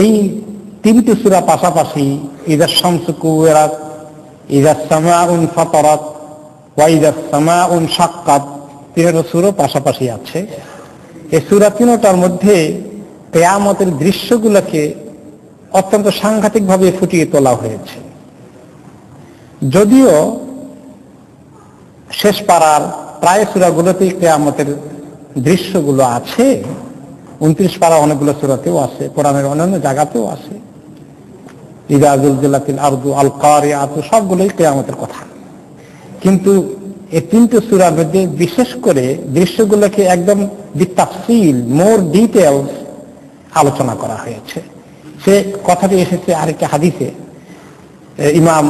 এই তিনটি সূরা পাশাপাশি ইযা শামসু কুওয়ারাত, ইযা সামাউন ফাতারাত ওয়া ইযা সামাউন শাক্কাত, তিনটা সূরা পাশাপাশি আছে। এই সূরা তিনটার মধ্যে কিয়ামতের দৃশ্যগুলোকে অত্যন্ত সাংঘাতিকভাবে ফুটিয়ে তোলা হয়েছে। যদিও শেষ পাড়ার প্রায় সূরাগুলোতেই কিয়ামতের দৃশ্যগুলো আছে, 29 পারা অনেকগুলো সূরাতেও আছে, কোরআনের অন্যান্য জায়গাতেও আছে। ইযা যুলজিলাতিল আরদু আল কারিআতু, সবগুলোই কিয়ামতের কথা। কিন্তু এই তিনটি সূরার মধ্যে বিশেষ করে দৃশ্যগুলোকে একদম বিতাফসীল, মোর ডিটেইলস আলোচনা করা হয়েছে। সে কথাটি এসেছে আরেকটি হাদিসে। ইমাম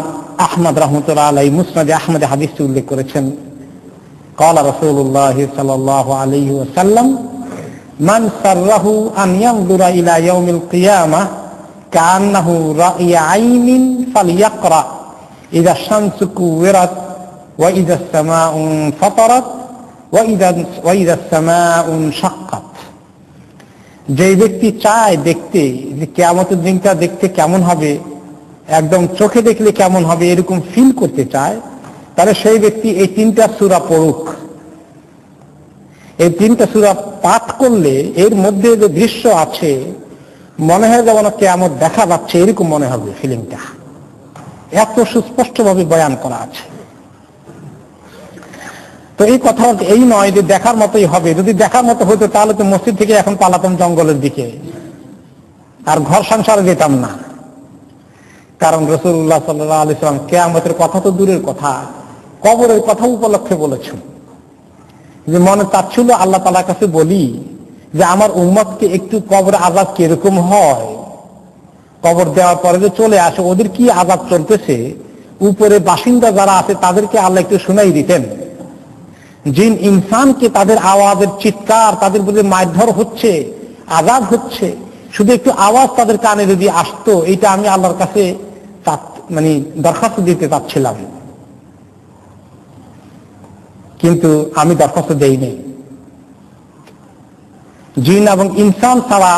আহমদ রাহমাতুল্লাহ আলাইহি মুসনাদে আহমদে হাদিসটি উল্লেখ করেছেন। ক্বালা রাসূলুল্লাহ সাল্লাল্লাহু আলাইহি ওয়াসাল্লাম মান সাররাহু আন ইয়ানজুরা ইলা ইয়াউমিল কিয়ামাহ কান্নাহু রাইয়া আইনিন ফালইয়াকরা ইযা শামসু কুওয়ারাত ওয়া ইযা সামাউন ফাতারাত ওয়া ইযা সামাউন শাক্কাত। যে ব্যক্তি চায় দেখতে যে কিয়ামতের দিনটা দেখতে কেমন হবে, একদম চোখে দেখলে কেমন হবে এরকম ফিল করতে চায়, তাহলে সেই ব্যক্তি এই তিনটা সূরা পড়ুক। এই তিনটা সূরা পাঠ করলে এর মধ্যে যে দৃশ্য আছে মনে হয় যেমন কিয়ামত দেখা যাচ্ছে, এরকম মনে হবে ফিলিংটা, এত সুস্পষ্টভাবে বয়ান করা আছে। তো এই কথা এই নয় যে দেখার মতোই হবে। যদি দেখার মতো হতো তাহলে তো মসজিদ থেকে এখন পালাতাম জঙ্গলের দিকে, আর ঘর সংসারে যেতাম না। কারণ রাসূলুল্লাহ সাল্লাল্লাহু আলাইহি ওয়াসাল্লাম কিয়ামতের কথা তো দূরের কথা, কবরের কথা উপলক্ষে বলেছেন যে মনে চাচ্ছিল আল্লাহ তাআলার কাছে বলি যে আমার উম্মতকে একটু কবর আযাব কিরকম হয়, কবর দেওয়ার পরে যে চলে আসে ওদের কি আযাব চলতেছে, উপরে বাসিন্দা যারা আছে তাদেরকে আল্লাহ একটু শুনাই দিতেন। জিন ইনসানকে তাদের আওয়াজের চিৎকার, তাদের বুঝে মারধর হচ্ছে, আযাব হচ্ছে, শুধু একটু আওয়াজ তাদের কানে যদি আসতো, এটা আমি আল্লাহর কাছে মানে দরখাস্ত দিতে চাচ্ছিলাম, কিন্তু আমি দরখাস্ত দেইনি। জিন এবং ইনসান ছাড়া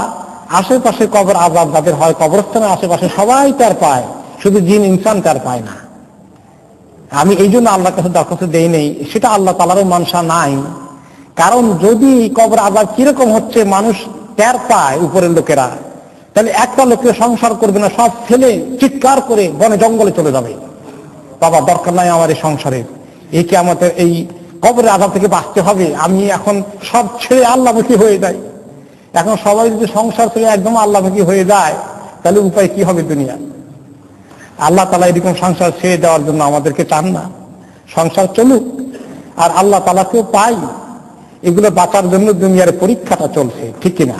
আশেপাশে কবর আযাব যাদের হয়, কবরস্থানের আশেপাশে সবাই তার পায়, শুধু জিন ইনসান তার পায় না। আমি এই জন্য আল্লাহর কাছে দরখাস্ত দেই নেই, সেটা আল্লাহ তাআলারও মানসা নাই। কারণ যদি কবর আযাব কিরকম হচ্ছে মানুষ টের পায় উপরের লোকেরা, তাহলে একটা লোকের সংসার করবে না, সব ফেলে চিৎকার করে বনে জঙ্গলে চলে যাবে, বাবা দরকার নাই আমার এই সংসারের, এই কিয়ামতের এই কবরের আযাব থেকে বাঁচতে হবে, আমি এখন সব ছেড়ে আল্লাহমুখী হয়ে যাই। এখন সবাই যদি সংসার ছেড়ে একদম আল্লাহমুখী হয়ে যায় তাহলে উপায় কি হবে দুনিয়া? আল্লাহ তাআলা এরকম সংসার ছেড়ে দেওয়ার জন্য আমাদেরকে চান না, সংসার চলুক আর আল্লাহ তাআলাকেও পাই, এগুলো বাঁচার জন্য দুনিয়ার পরীক্ষাটা চলছে, ঠিক কিনা?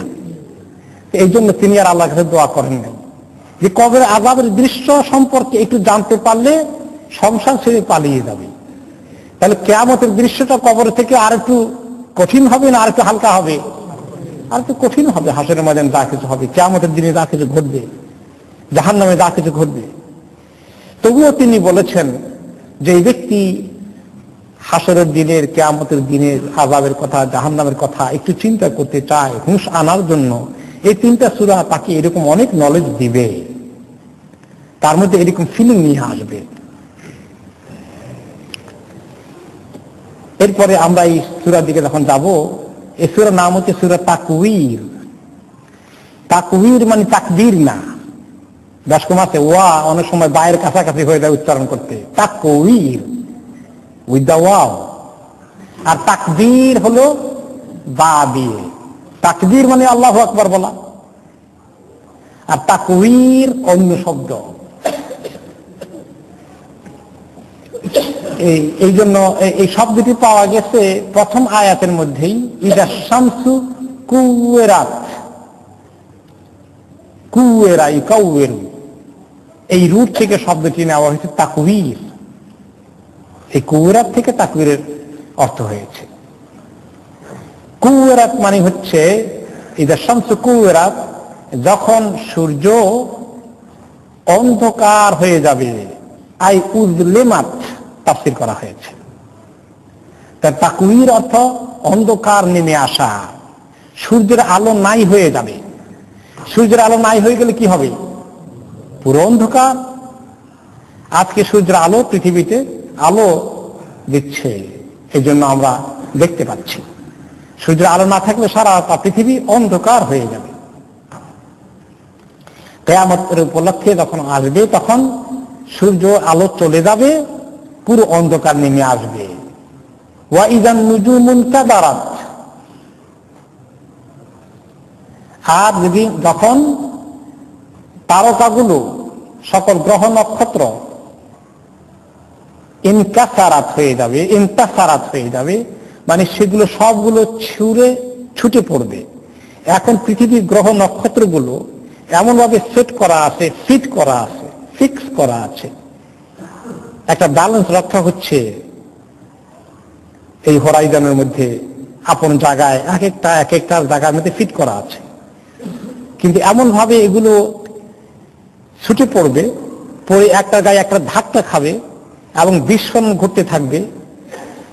এই জন্য তিনি আর আল্লাহর কাছে দোয়া করেন নাই যে কবরের আযাবের দৃশ্য সম্পর্কে একটু জানতে পারলে সংসার ছেড়ে পালিয়ে যাবে। তাহলে কিয়ামতের দৃশ্যটা কবর থেকে আর একটু কঠিন হবে না আর একটু হালকা হবে? আর একটু কঠিন হবে। হাসরের ময়দানে যা কিছু হবে, কিয়ামতের দিনে যা কিছু ঘটবে, জাহান্নামে যা কিছু ঘটবে, তবুও তিনি বলেছেন যে এই ব্যক্তি হাসরের দিনের, কিয়ামতের দিনের আযাবের কথা, জাহান্নামের কথা একটু চিন্তা করতে চায়, হুঁশ আনার জন্য এই তিনটা সূরা তাকে এরকম অনেক নলেজ দিবে, তার মধ্যে এরকম ফিলিং নিয়ে আসবে। এরপরে আমরা এই সূরার দিকে যখন যাব, এই সূরার নাম হচ্ছে সূরা তাকওয়ির। তাকওয়ির মানে তাকদীর না, দশকম আছে ওয়া, অনেক সময় বায়ের কাছাকাছি হয়ে যায় উচ্চারণ করতে, তাকওয়ির উইথ দা ওয়াও। আর তাকদীর হলো বা দিয়ে, তাকদীর মানে আল্লাহু আকবার বলা, আর তাকওয়ির অন্য শব্দ। এই জন্য এই শব্দটি পাওয়া গেছে প্রথম আয়াতের মধ্যেই, ইযা শামসু কুওয়ারাত, কুওয়ারা ইকাওয়ির, এই রুট থেকে শব্দটি নেওয়া হয়েছে তাকওয়ির। এই কুওয়ারাত থেকে তাকওয়িরের অর্থ হয়েছে। কুওয়ারাত মানে হচ্ছে ইযা শামসু কুওয়ারাত, যখন সূর্য অন্ধকার হয়ে যাবে, আই উযলিমাত তাফসীর করা হয়েছে। তার তাকওয়ির অর্থ অন্ধকার নেমে আসা, সূর্যের আলো নাই হয়ে যাবে, সূর্যের আলো নাই হয়ে গেলে কি হবে? পুরো অন্ধকার। আজকে সূর্যের আলো পৃথিবীতে আলো দিচ্ছে, এই জন্য আমরা দেখতে পাচ্ছি। সূর্যের আলো না থাকলে সারা পৃথিবী অন্ধকার হয়ে যাবে। কিয়ামতের উপলক্ষে যখন আসবে তখন সূর্য আলো চলে যাবে, পুরো অন্ধকার নেমে আসবে। ওয়া ইযান নুজুমুন কাদারাত, আর যখন তারকাগুলো, সকল গ্রহ নক্ষত্র ইনকাসারাত হয়ে যাবে, মানে সেগুলো সবগুলো ছুটে পড়বে। এখন পৃথিবীর গ্রহ নক্ষত্রগুলো এমন ভাবে ফিক্স করা আছে, একটা ব্যালেন্স রক্ষা হচ্ছে এই হরাইজনের মধ্যে, আপন জায়গায় এক একটা জায়গার মধ্যে ফিট করা আছে। কিন্তু এমন ভাবে এগুলো ছুটে পড়বে, পরে একটা গায়ে একটা ধাক্কা খাবে এবং বিস্ফোরণ ঘটতে থাকবে,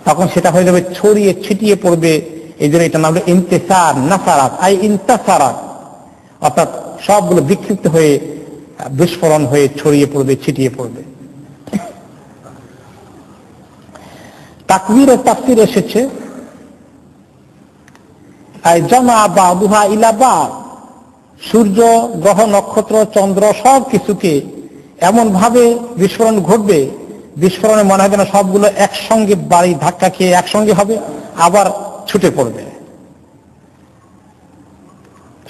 তখন সেটা হয়ে যাবে ছড়িয়ে ছিটিয়ে পড়বে। এই জন্য এটা নাম হলো ইন্তেসার নাসারাত, ইন্তাসারাত, অর্থাৎ সবগুলো বিক্ষিপ্ত হয়ে বিস্ফোরণ হয়ে ছড়িয়ে পড়বে, ছিটিয়ে পড়বে। তাকবীর ও তাফসীর এসেছে জামা বাদুহা ইলা বাদ, সূর্য, গ্রহ নক্ষত্র, চন্দ্র সব কিছুকে এমন ভাবে বিস্ফোরণ ঘটবে, বিস্ফোরণে মনে হবে না সবগুলো একসঙ্গে বাড়ি ধাক্কা খেয়ে একসঙ্গে হবে, আবার ছুটে পড়বে,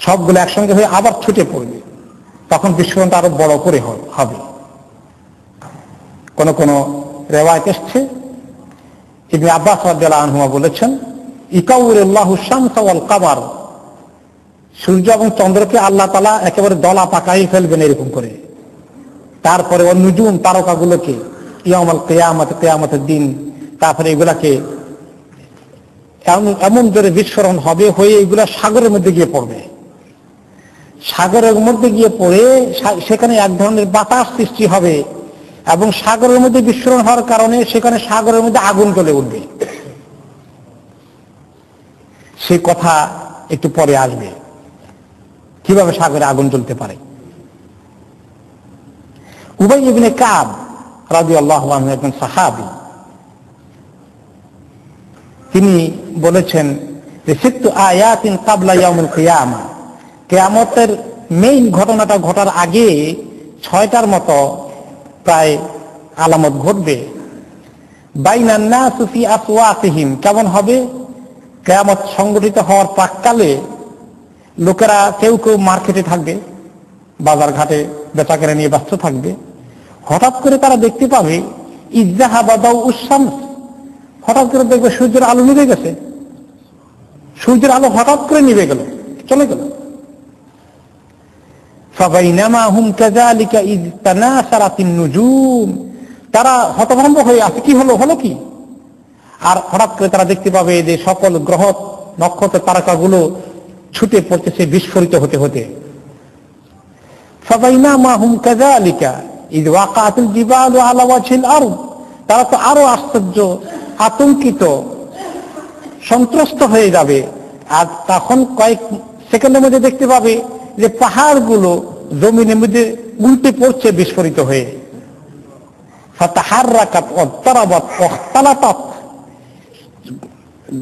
সবগুলো একসঙ্গে হয়ে আবার ছুটে পড়বে, তখন বিস্ফোরণটা আরো বড় করে হবে। কোন কোন রিওয়ায়াত এসেছে, ইবনে আব্বাস রাদিয়াল্লাহু আনহুমা বলেছেন, ইকাউরিল্লাহু শামসা ওয়াল কামার, সূর্য এবং চন্দ্রকে আল্লাহ তাআলা একেবারে দলা পাকাই ফেলবেন এরকম করে। তারপরে ওয়ান নুজুম, তারকাগুলোকে ইয়াউমাল কিয়ামত, কিয়ামতের দিন, তারপরে এগুলাকে এমন জোরে বিস্ফোরণ হবে, হয়ে এগুলা সাগরের মধ্যে গিয়ে পড়বে। সাগরের মধ্যে গিয়ে পড়ে সেখানে এক ধরনের বাতাস সৃষ্টি হবে, এবং সাগরের মধ্যে বিস্ফোরণ হওয়ার কারণে সেখানে সাগরের মধ্যে আগুন জ্বলে উঠবে। সেই কথা একটু পরে আসবে, কিভাবে সাগরে আগুন জ্বলতে পারে। উবাই ইবনে কাব রাদিয়াল্লাহু আনহু একজন সাহাবী, তিনি বলেছেন যে সিত্তু আয়াতিন ক্বাবলা ইয়াউমুল কিয়ামা, কিয়ামতের মেইন ঘটনাটা ঘটার আগে 6টার মতো প্রায় আলামত ঘটবে। বাইনান নাসু ফি আসওয়াতিহিম, কেমন হবে? কিয়ামত সংগঠিত হওয়ার প্রাক্কালে লোকেরা কেউ কেউ মার্কেটে থাকবে, বাজার ঘাটে বেচাকেনা নিয়ে ব্যস্ত থাকবে। হঠাৎ করে তারা দেখতে পাবে ইজ্জাহাবা দাউউশ শামস, হঠাৎ করে দেখবে সূর্যের আলো নিভে গেছে, সূর্যের আলো হঠাৎ করে নিভে গেল, চলে গেল। ফাবাইনামা হুম কাযালিকা ইয তানাসারাতিন নুজুম, তারা হতভম্ব হয়ে আছে, কি হলো কি? আর হঠাৎ করে তারা দেখতে পাবে যে সকল গ্রহ নক্ষত্র তারকাগুলো ছুটে পড়তেছে বিস্ফোরিত হতে হতে। ফাবাইনামা হুম কাযালিকা ইয ওয়াকাআতিল জিবালু আলা ওয়াজহিল আরদ, তারা তো আরো আশ্চর্য, আতঙ্কিত, সন্ত্রস্ত হয়ে যাবে। আর তখন কয়েক সেকেন্ডের মধ্যে দেখতে পাবে যে পাহাড়গুলো জমিনের মধ্যে উল্টে পড়ছে বিস্ফোরিত হয়ে। ফাতাহাররাকাত ওয়াতারাবাত ওয়াখতালাতাত,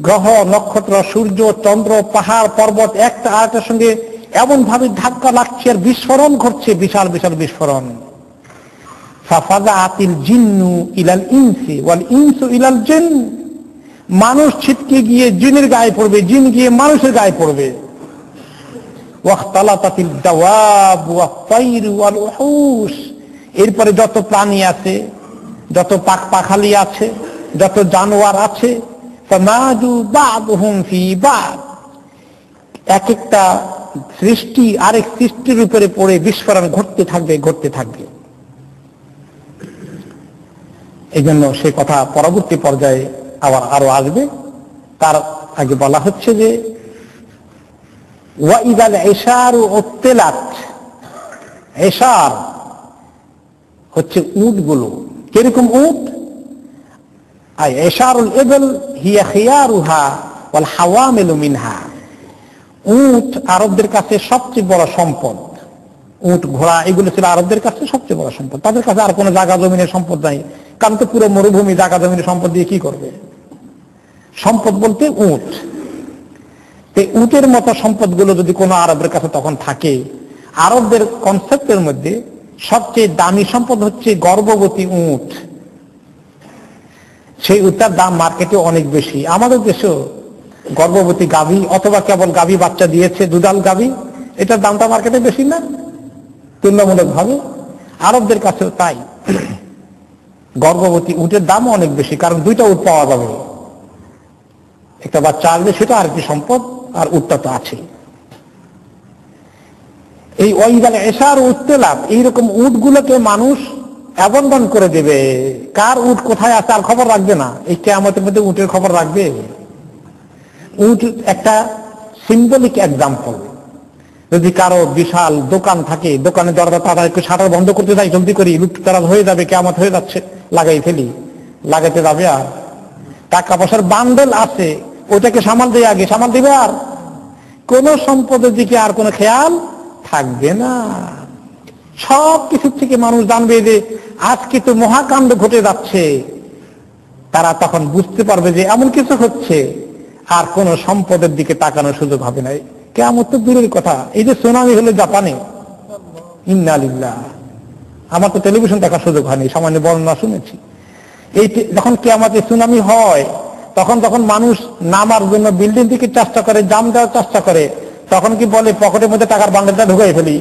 গ্রহ নক্ষত্র, সূর্য, চন্দ্র, পাহাড়, পর্বত একটা আরেকটার সঙ্গে এমন ভাবে ধাক্কা লাগছে আর বিস্ফোরণ ঘটছে, বিশাল বিশাল বিস্ফোরণ। ফাফাযাআতিল জিন্নু ইলাল ইনসি ওয়াল ইনসু ইলাল জিন, মানুষ ছিটকে গিয়ে জিনের গায়ে পড়বে, জিন গিয়ে মানুষের গায়ে পড়বে। ওয়াখতালাতাতিল দাওয়াব ওয়াত তায়র ওয়াল উহুশ, এরপরে যত প্রাণী আছে, যত পাখালি আছে, যত জানোয়ার আছে, ফামাদু বা'দুহুম ফি বা'দ, এক একটা সৃষ্টি আরেক সৃষ্টির উপরে পড়ে বিস্ফোরণ ঘটতে থাকবে। এই জন্য সেই কথা পরবর্তী পর্যায়ে আরো আসবে। তার আগে বলা হচ্ছে যে ওয়াইদাল ইশারু উত্তিলাত, ইশার হচ্ছে উটগুলো, কিরকম উট? ইশারুল ইবল হিয়া খিয়ারুহা ওয়াল হাওয়ামিলু মিনহা, উট আরবদের কাছে সবচেয়ে বড় সম্পদ। উট ঘোড়া এগুলো ছিল আরবদের কাছে সবচেয়ে বড় সম্পদ। তাদের কাছে আর কোনো জায়গা জমিনের সম্পদ নাই, কারণ তো পুরো মরুভূমি, জায়গা জমিনের সম্পদ দিয়ে কি করবে? সম্পদ বলতে উট। এই উটের মতো সম্পদগুলো যদি কোনো আরবের কাছে তখন থাকে, আরবদের কনসেপ্টের মধ্যে সবচেয়ে দামি সম্পদ হচ্ছে গর্ভবতী উট। সেই উটটার দাম মার্কেটে অনেক বেশি। আমাদের দেশেও গর্ভবতী গাভী অথবা কেবল গাভী বাচ্চা দিয়েছে, দুধাল গাভী, এটার দামটা মার্কেটে বেশি না তুলনামূলক ভাবে? আরবদের কাছেও তাই, গর্ভবতী উটের দামও অনেক বেশি, কারণ দুইটা উট পাওয়া যাবে, একটা বাচ্চা আসবে সেটা আর কি সম্পদ, আর উটটা তো আছে। এই ওয়াইদাল এশার উত্তেলাপ, এইরকম উটগুলোকে মানুষ অ্যাবন্ডন করে দেবে। কার উট কোথায় আছে আর খবর রাখবে না। এই কিয়ামতের মধ্যে উটের খবর রাখবে? উট একটা সিম্বলিক এক্সাম্পল। যদি কারো বিশাল দোকান থাকে, দোকানে দরজা তারা একটু শাটার বন্ধ করতে চাই, জলদি করি, লুটতরাজ হয়ে যাবে, কিয়ামত হয়ে যাচ্ছে, লাগাই ফেলি, লাগাতে যাবে। আর টাকা পয়সার বান্ডেল আছে, ওটাকে সামাল দিয়ে আগে সামাল দিবে, আর কোন সম্পদের দিকে আর কোনো খেয়াল থাকবে না। সব কিছুর থেকে মানুষ জানবে যে আজকে তো মহাকাণ্ড ঘটে যাচ্ছে। তারা তখন বুঝতে পারবে যে এমন কিছু হচ্ছে, আর কোন সম্পদের দিকে তাকানোর সুযোগ হবে না। কিয়ামত তো দূরের কথা, এই যে সুনামি হলো জাপানে, ইন্না লিল্লাহ, আমার তো টেলিভিশন দেখার সুযোগ হয়নি, সামান্য বর্ণনা শুনেছি। এই যখন কিয়ামতে সুনামি হয়, তখন মানুষ নামার জন্য বিল্ডিং থেকে চেষ্টা করে, জাম দেওয়ার চেষ্টা করে, তখন কি বলে পকেটের মধ্যে টাকার বান্ডেলটা ঢুকাই ফেলি,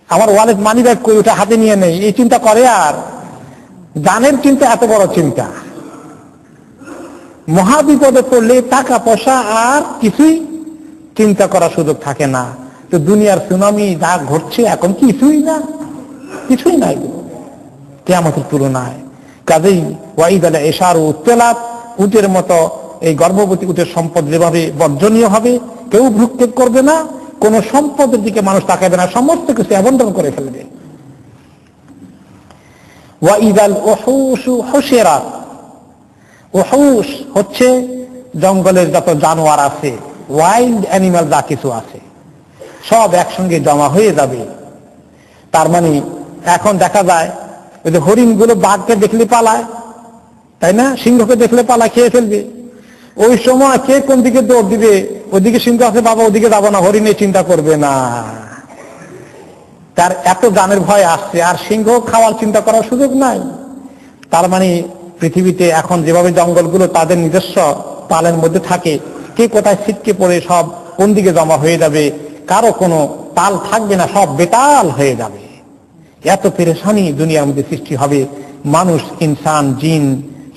আমার ওয়ালেট মানি ব্যাগ কই, ওটা হাতে নিয়ে নেই, এই চিন্তা করে। আর জানের চিন্তা এত বড় চিন্তা, মহাবিপদে পড়লে টাকা পয়সা আর কিছুই চিন্তা করার সুযোগ থাকে না। তো দুনিয়ার সুনামি যা ঘটছে এখন কিছুই না, কিছুই নাই কিয়ামতের তুলনায়। কাজেই ওয়াইদাল এশার উত্তেলাপ, উটের মতো এই গর্ভবতী উটের সম্পদ যেভাবে বর্জনীয় হবে, কেউ ভ্রুক্ষেপ করবে না, কোন সম্পদের দিকে মানুষ তাকাবে না, সমস্ত কিছু অ্যাবন্ডন করে ফেলবে। ওয়াইদাল উহুশু হুশিরাত, উহুশ হচ্ছে জঙ্গলের যত জানোয়ার আছে, ওয়াইল্ড অ্যানিমাল যা কিছু আছে, সব একসঙ্গে জমা হয়ে যাবে। তার মানে এখন দেখা যায় ওই যে হরিণগুলো বাঘকে দেখলে পালায়, তাই না? সিংহকে দেখলে পালায়, খেয়ে ফেলবে। ওই সময় কে কোন দিকে দৌড় দিবে, ওদিকে সিংহ আছে, বাবা ওদিকে যাবো না, হরিণে চিন্তা করবে না, তার এত জানের ভয় আসছে, আর সিংহ খাওয়ার চিন্তা করার সুযোগ নাই। তার মানে পৃথিবীতে এখন যেভাবে জঙ্গলগুলো তাদের নিজস্ব পালের মধ্যে থাকে, কে কোথায় ছিটকে পড়ে সব কোন দিকে জমা হয়ে যাবে, কারো কোনো তাল থাকবে না, সব বেতাল হয়ে যাবে। এত পেরেশানি দুনিয়ার মধ্যে সৃষ্টি হবে। মানুষ, ইনসান, জিন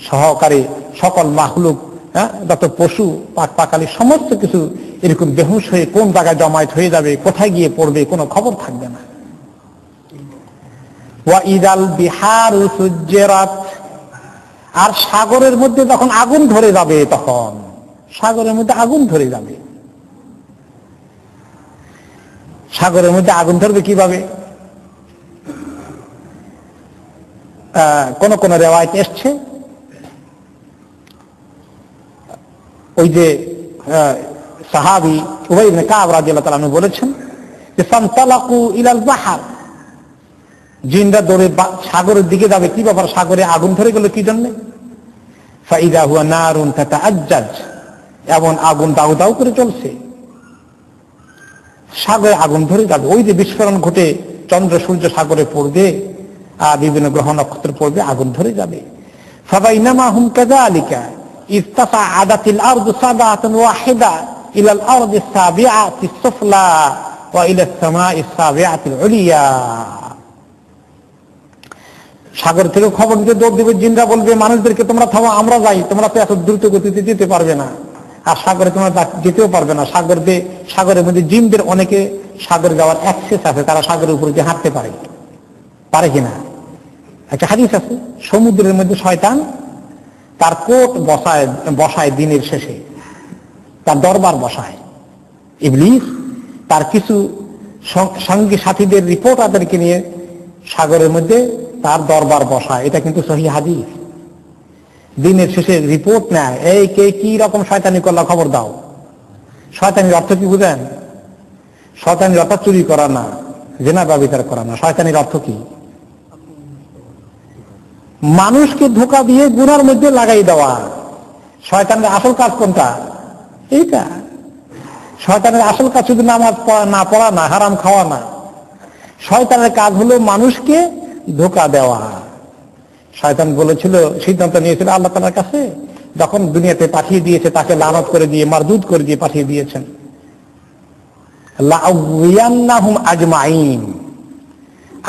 সহকারে সকল মাখলুক, যত পশু পাখালি সমস্ত কিছু এরকম বেহুশ হয়ে কোন জায়গায় জমায়েত হয়ে যাবে, কোথায় গিয়ে পড়বে কোনো খবর থাকবে না। ওয়াইদাল বিহারু সুজ্জিরাত, আর সাগরের মধ্যে যখন আগুন ধরে যাবে, তখন সাগরের মধ্যে আগুন ধরে যাবে। সাগরের মধ্যে আগুন ধরবে কিভাবে? কোন কোন রিওয়ায়াত এসছে, ওই যে সাহাবী উবাই ইবনে কাব রাদিয়াল্লাহু তাআলা আনহু বলেছেন যে ফান্তালাকু ইলাল বাহর, জিনরা দৌড়ে সাগরের দিকে যাবে। কি ব্যাপার, সাগরে আগুন ধরে গেল কি জন্য? ফাইদা হুয়া নারুন তাতাআজ্জাজ, এমন আগুন দাউ দাউ করে চলছে, সাগরে আগুন ধরে যাবে। ওই যে বিস্ফোরণ ঘটে, চন্দ্র সূর্য সাগরে পড়বে, আর বিভিন্ন গ্রহ নক্ষত্র পড়বে, আগুন ধরে যাবে। ফাবাইনামা হুম কাযালিকা ইস্তাসআদাতিল আরদু সাদাতান ওয়াহিদা ইলাল আরদিস সাবিআতিস সুফলা ওয়া ইলাস সামাইস সাবিআতিল উলিয়া। সাগর থেকে খবর দিতে দৌড় দিবে জিনরা, বলবে মানুষদেরকে তোমরা থামো, আমরা যাই, তোমরা তো এত দ্রুত গতিতে যেতে পারবে না, আর সাগরে তোমরা যেতেও পারবে না। সাগরের মধ্যে জিনদের অনেকে সাগরে যাওয়ার অ্যাক্সেস আছে, তারা সাগরের উপরে দিয়ে হাঁটতে পারে কিনা। একটা হাদিস আছে, সমুদ্রের মধ্যে শয়তান তার কোট বসায় দিনের শেষে, তার দরবার বসায়। ইবলিস তার কিছু সঙ্গী সাথীদের রিপোর্টারদেরকে নিয়ে সাগরের মধ্যে তার দরবার বসায়। এটা কিন্তু সহিহ হাদিস। দিনের শেষে রিপোর্ট নেয়, এই কে কি রকম শয়তানি করলা খবর দাও। শয়তানির অর্থ কি বুঝেন? শয়তানির অর্থ চুরি করা না, জিনা ব্যভিচার করা না। শয়তানির অর্থ কি? মানুষকে ধোঁকা দিয়ে গুনার মধ্যে লাগাই দেওয়া। শয়তানের আসল কাজ কোনটা? এইটা। শয়তানের আসল কাজ শুধু নামাজ না পড়া না, হারাম খাওয়া না। শয়তানের কাজ হলো মানুষকে ধোঁকা দেওয়া। শয়তান বলেছিল, সিদ্ধান্ত নিয়েছিল আল্লাহ তাআলার কাছে, যখন দুনিয়াতে পাঠিয়ে দিয়েছে তাকে লানত করে দিয়ে, মারদুদ করে দিয়ে পাঠিয়ে দিয়েছেন। লাউয়ান্নাহুম আজমাইন,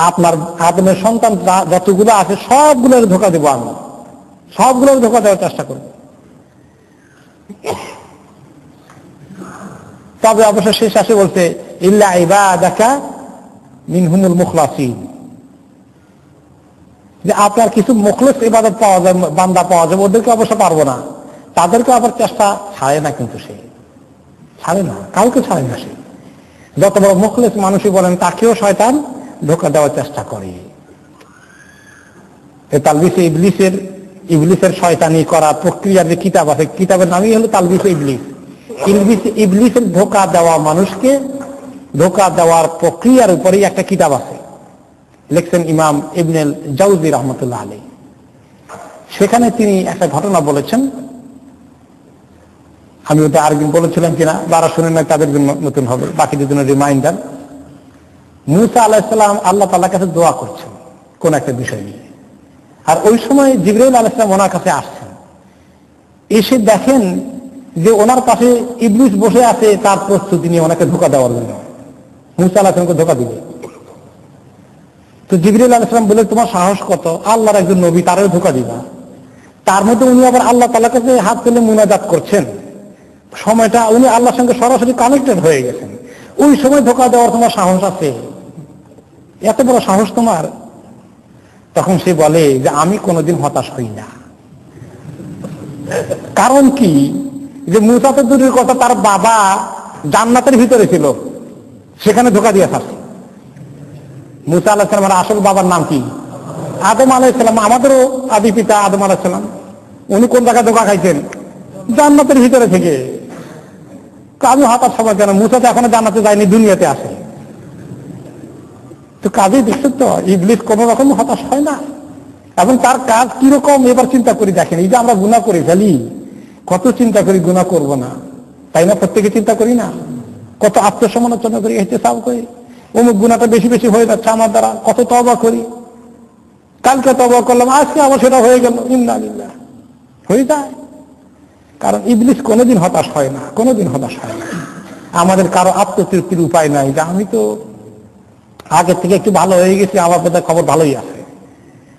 আপনার আদমের সন্তান যতগুলো আছে সবগুলোর ধোঁকা দেবো আমি, সবগুলোর ধোঁকা দেওয়ার চেষ্টা করব। তবে অবশ্য শেষ আসে বলছে ইল্লা ইবাদাকা মিনহুমুল মুখলাসিন, যে আপনার কিছু মুখলিস ইবাদত পাওয়া যায়, বান্দা পাওয়া যাবে, ওদেরকে অবশ্য পারবো না। তাদেরকে আবার চেষ্টা ছাড়ে না, কিন্তু সে ছাড়ে না, কাউকে ছাড়ে না। সে যত বড় মুখলিস মানুষই বলেন তাকেও শয়তান ধোঁকা দেওয়ার চেষ্টা করে। তালবিসে ইবলিসের শয়তানি করা প্রক্রিয়ার যে কিতাব আছে, কিতাবের নামই হলো তালবিসে ইবলিস। ইবলিসের ধোঁকা দেওয়া, মানুষকে ধোঁকা দেওয়ার প্রক্রিয়ার উপরেই একটা কিতাব আছে, লিখছেন ইমাম ইবনুল জাওজি রহমতুল্লাহ আলাইহি। সেখানে তিনি একটা ঘটনা বলেছেন, আমি ওটা আরেকদিন বলেছিলাম কিনা, যারা শুনে না তাদের জন্য নতুন হবে, বাকিদের জন্য রিমাইন্ডার। মুসা আলাইহিস সালাম আল্লাহ তাআলার কাছে দোয়া করছেন কোন একটা বিষয় নিয়ে, আর ওই সময় জিবরাইল আলাইহিস সালাম ওনার কাছে আসছেন। এসে দেখেন যে ওনার পাশে ইবলিস বসে আছে, তার প্রস্তুতি নিয়ে ওনাকে ধোঁকা দেওয়ার জন্য। মুসা আলাইহিস সালামকে ধোঁকা দিবে। তো জিবরাইল আলাইহিস সালাম বলে, তোমার সাহস কত, আল্লাহর একজন নবী, তারও ধোঁকা দিবা? তার মধ্যে উনি আবার আল্লাহ তাআলার কাছে হাত তুলে মুনাজাত করছেন, সময়টা উনি আল্লাহর সঙ্গে সরাসরি কানেক্টেড হয়ে গেছেন। ওই সময় ধোঁকা দেওয়ার তোমার সাহস আছে? এত বড় সাহস তোমার? তখন সে বলে যে আমি কোনোদিন হতাশ হই না। কারণ কি, যে মুসা তো দূরের কথা, তার বাবা জান্নাতের ভিতরে ছিল, সেখানে ধোঁকা দিয়ে থাকছে। মুসা আলাইহিস সালামের আসল বাবার নাম কি? আদম আলাইহিস সালাম। আমাদেরও আদি পিতা আদম আলাইহিস সালাম। উনি কোন জায়গায় ধোঁকা খাইছেন? জান্নাতের ভিতরে থেকে। আমি হতাশ হবো কেন? মুসা তো এখনো জান্নাতে যায়নি, দুনিয়াতে আসে। তো কাজেই দেখছেন তো, ইবলিস কোন রকম হতাশ হয় না। এবং তার কাজ কিরকম এবার চিন্তা করি দেখেন। এই যে আমরা গুনাহ করে ফেলি, কত চিন্তা করি গুনাহ করব না, তাই না? প্রত্যেকে চিন্তা করি না? কত আত্মসমালোচনা করি, ইহতিসাব করি, অমুক গুনাহটা বেশি বেশি হয়ে যাচ্ছে আমার দ্বারা, কত তওবা করি। কালকে তওবা করলাম, আজকে আবার সেটা হয়ে গেল, ইন্না লিল্লাহ, হয়ে যায়। কারণ ইবলিস কোনোদিন হতাশ হয় না, কোনোদিন হতাশ হয় না। আমাদের কারো আত্মতৃপ্তির উপায় নাই যে আমি তো আগের থেকে একটু ভালো হয়ে গেছি, আমার বোধহয় খবর ভালোই আছে।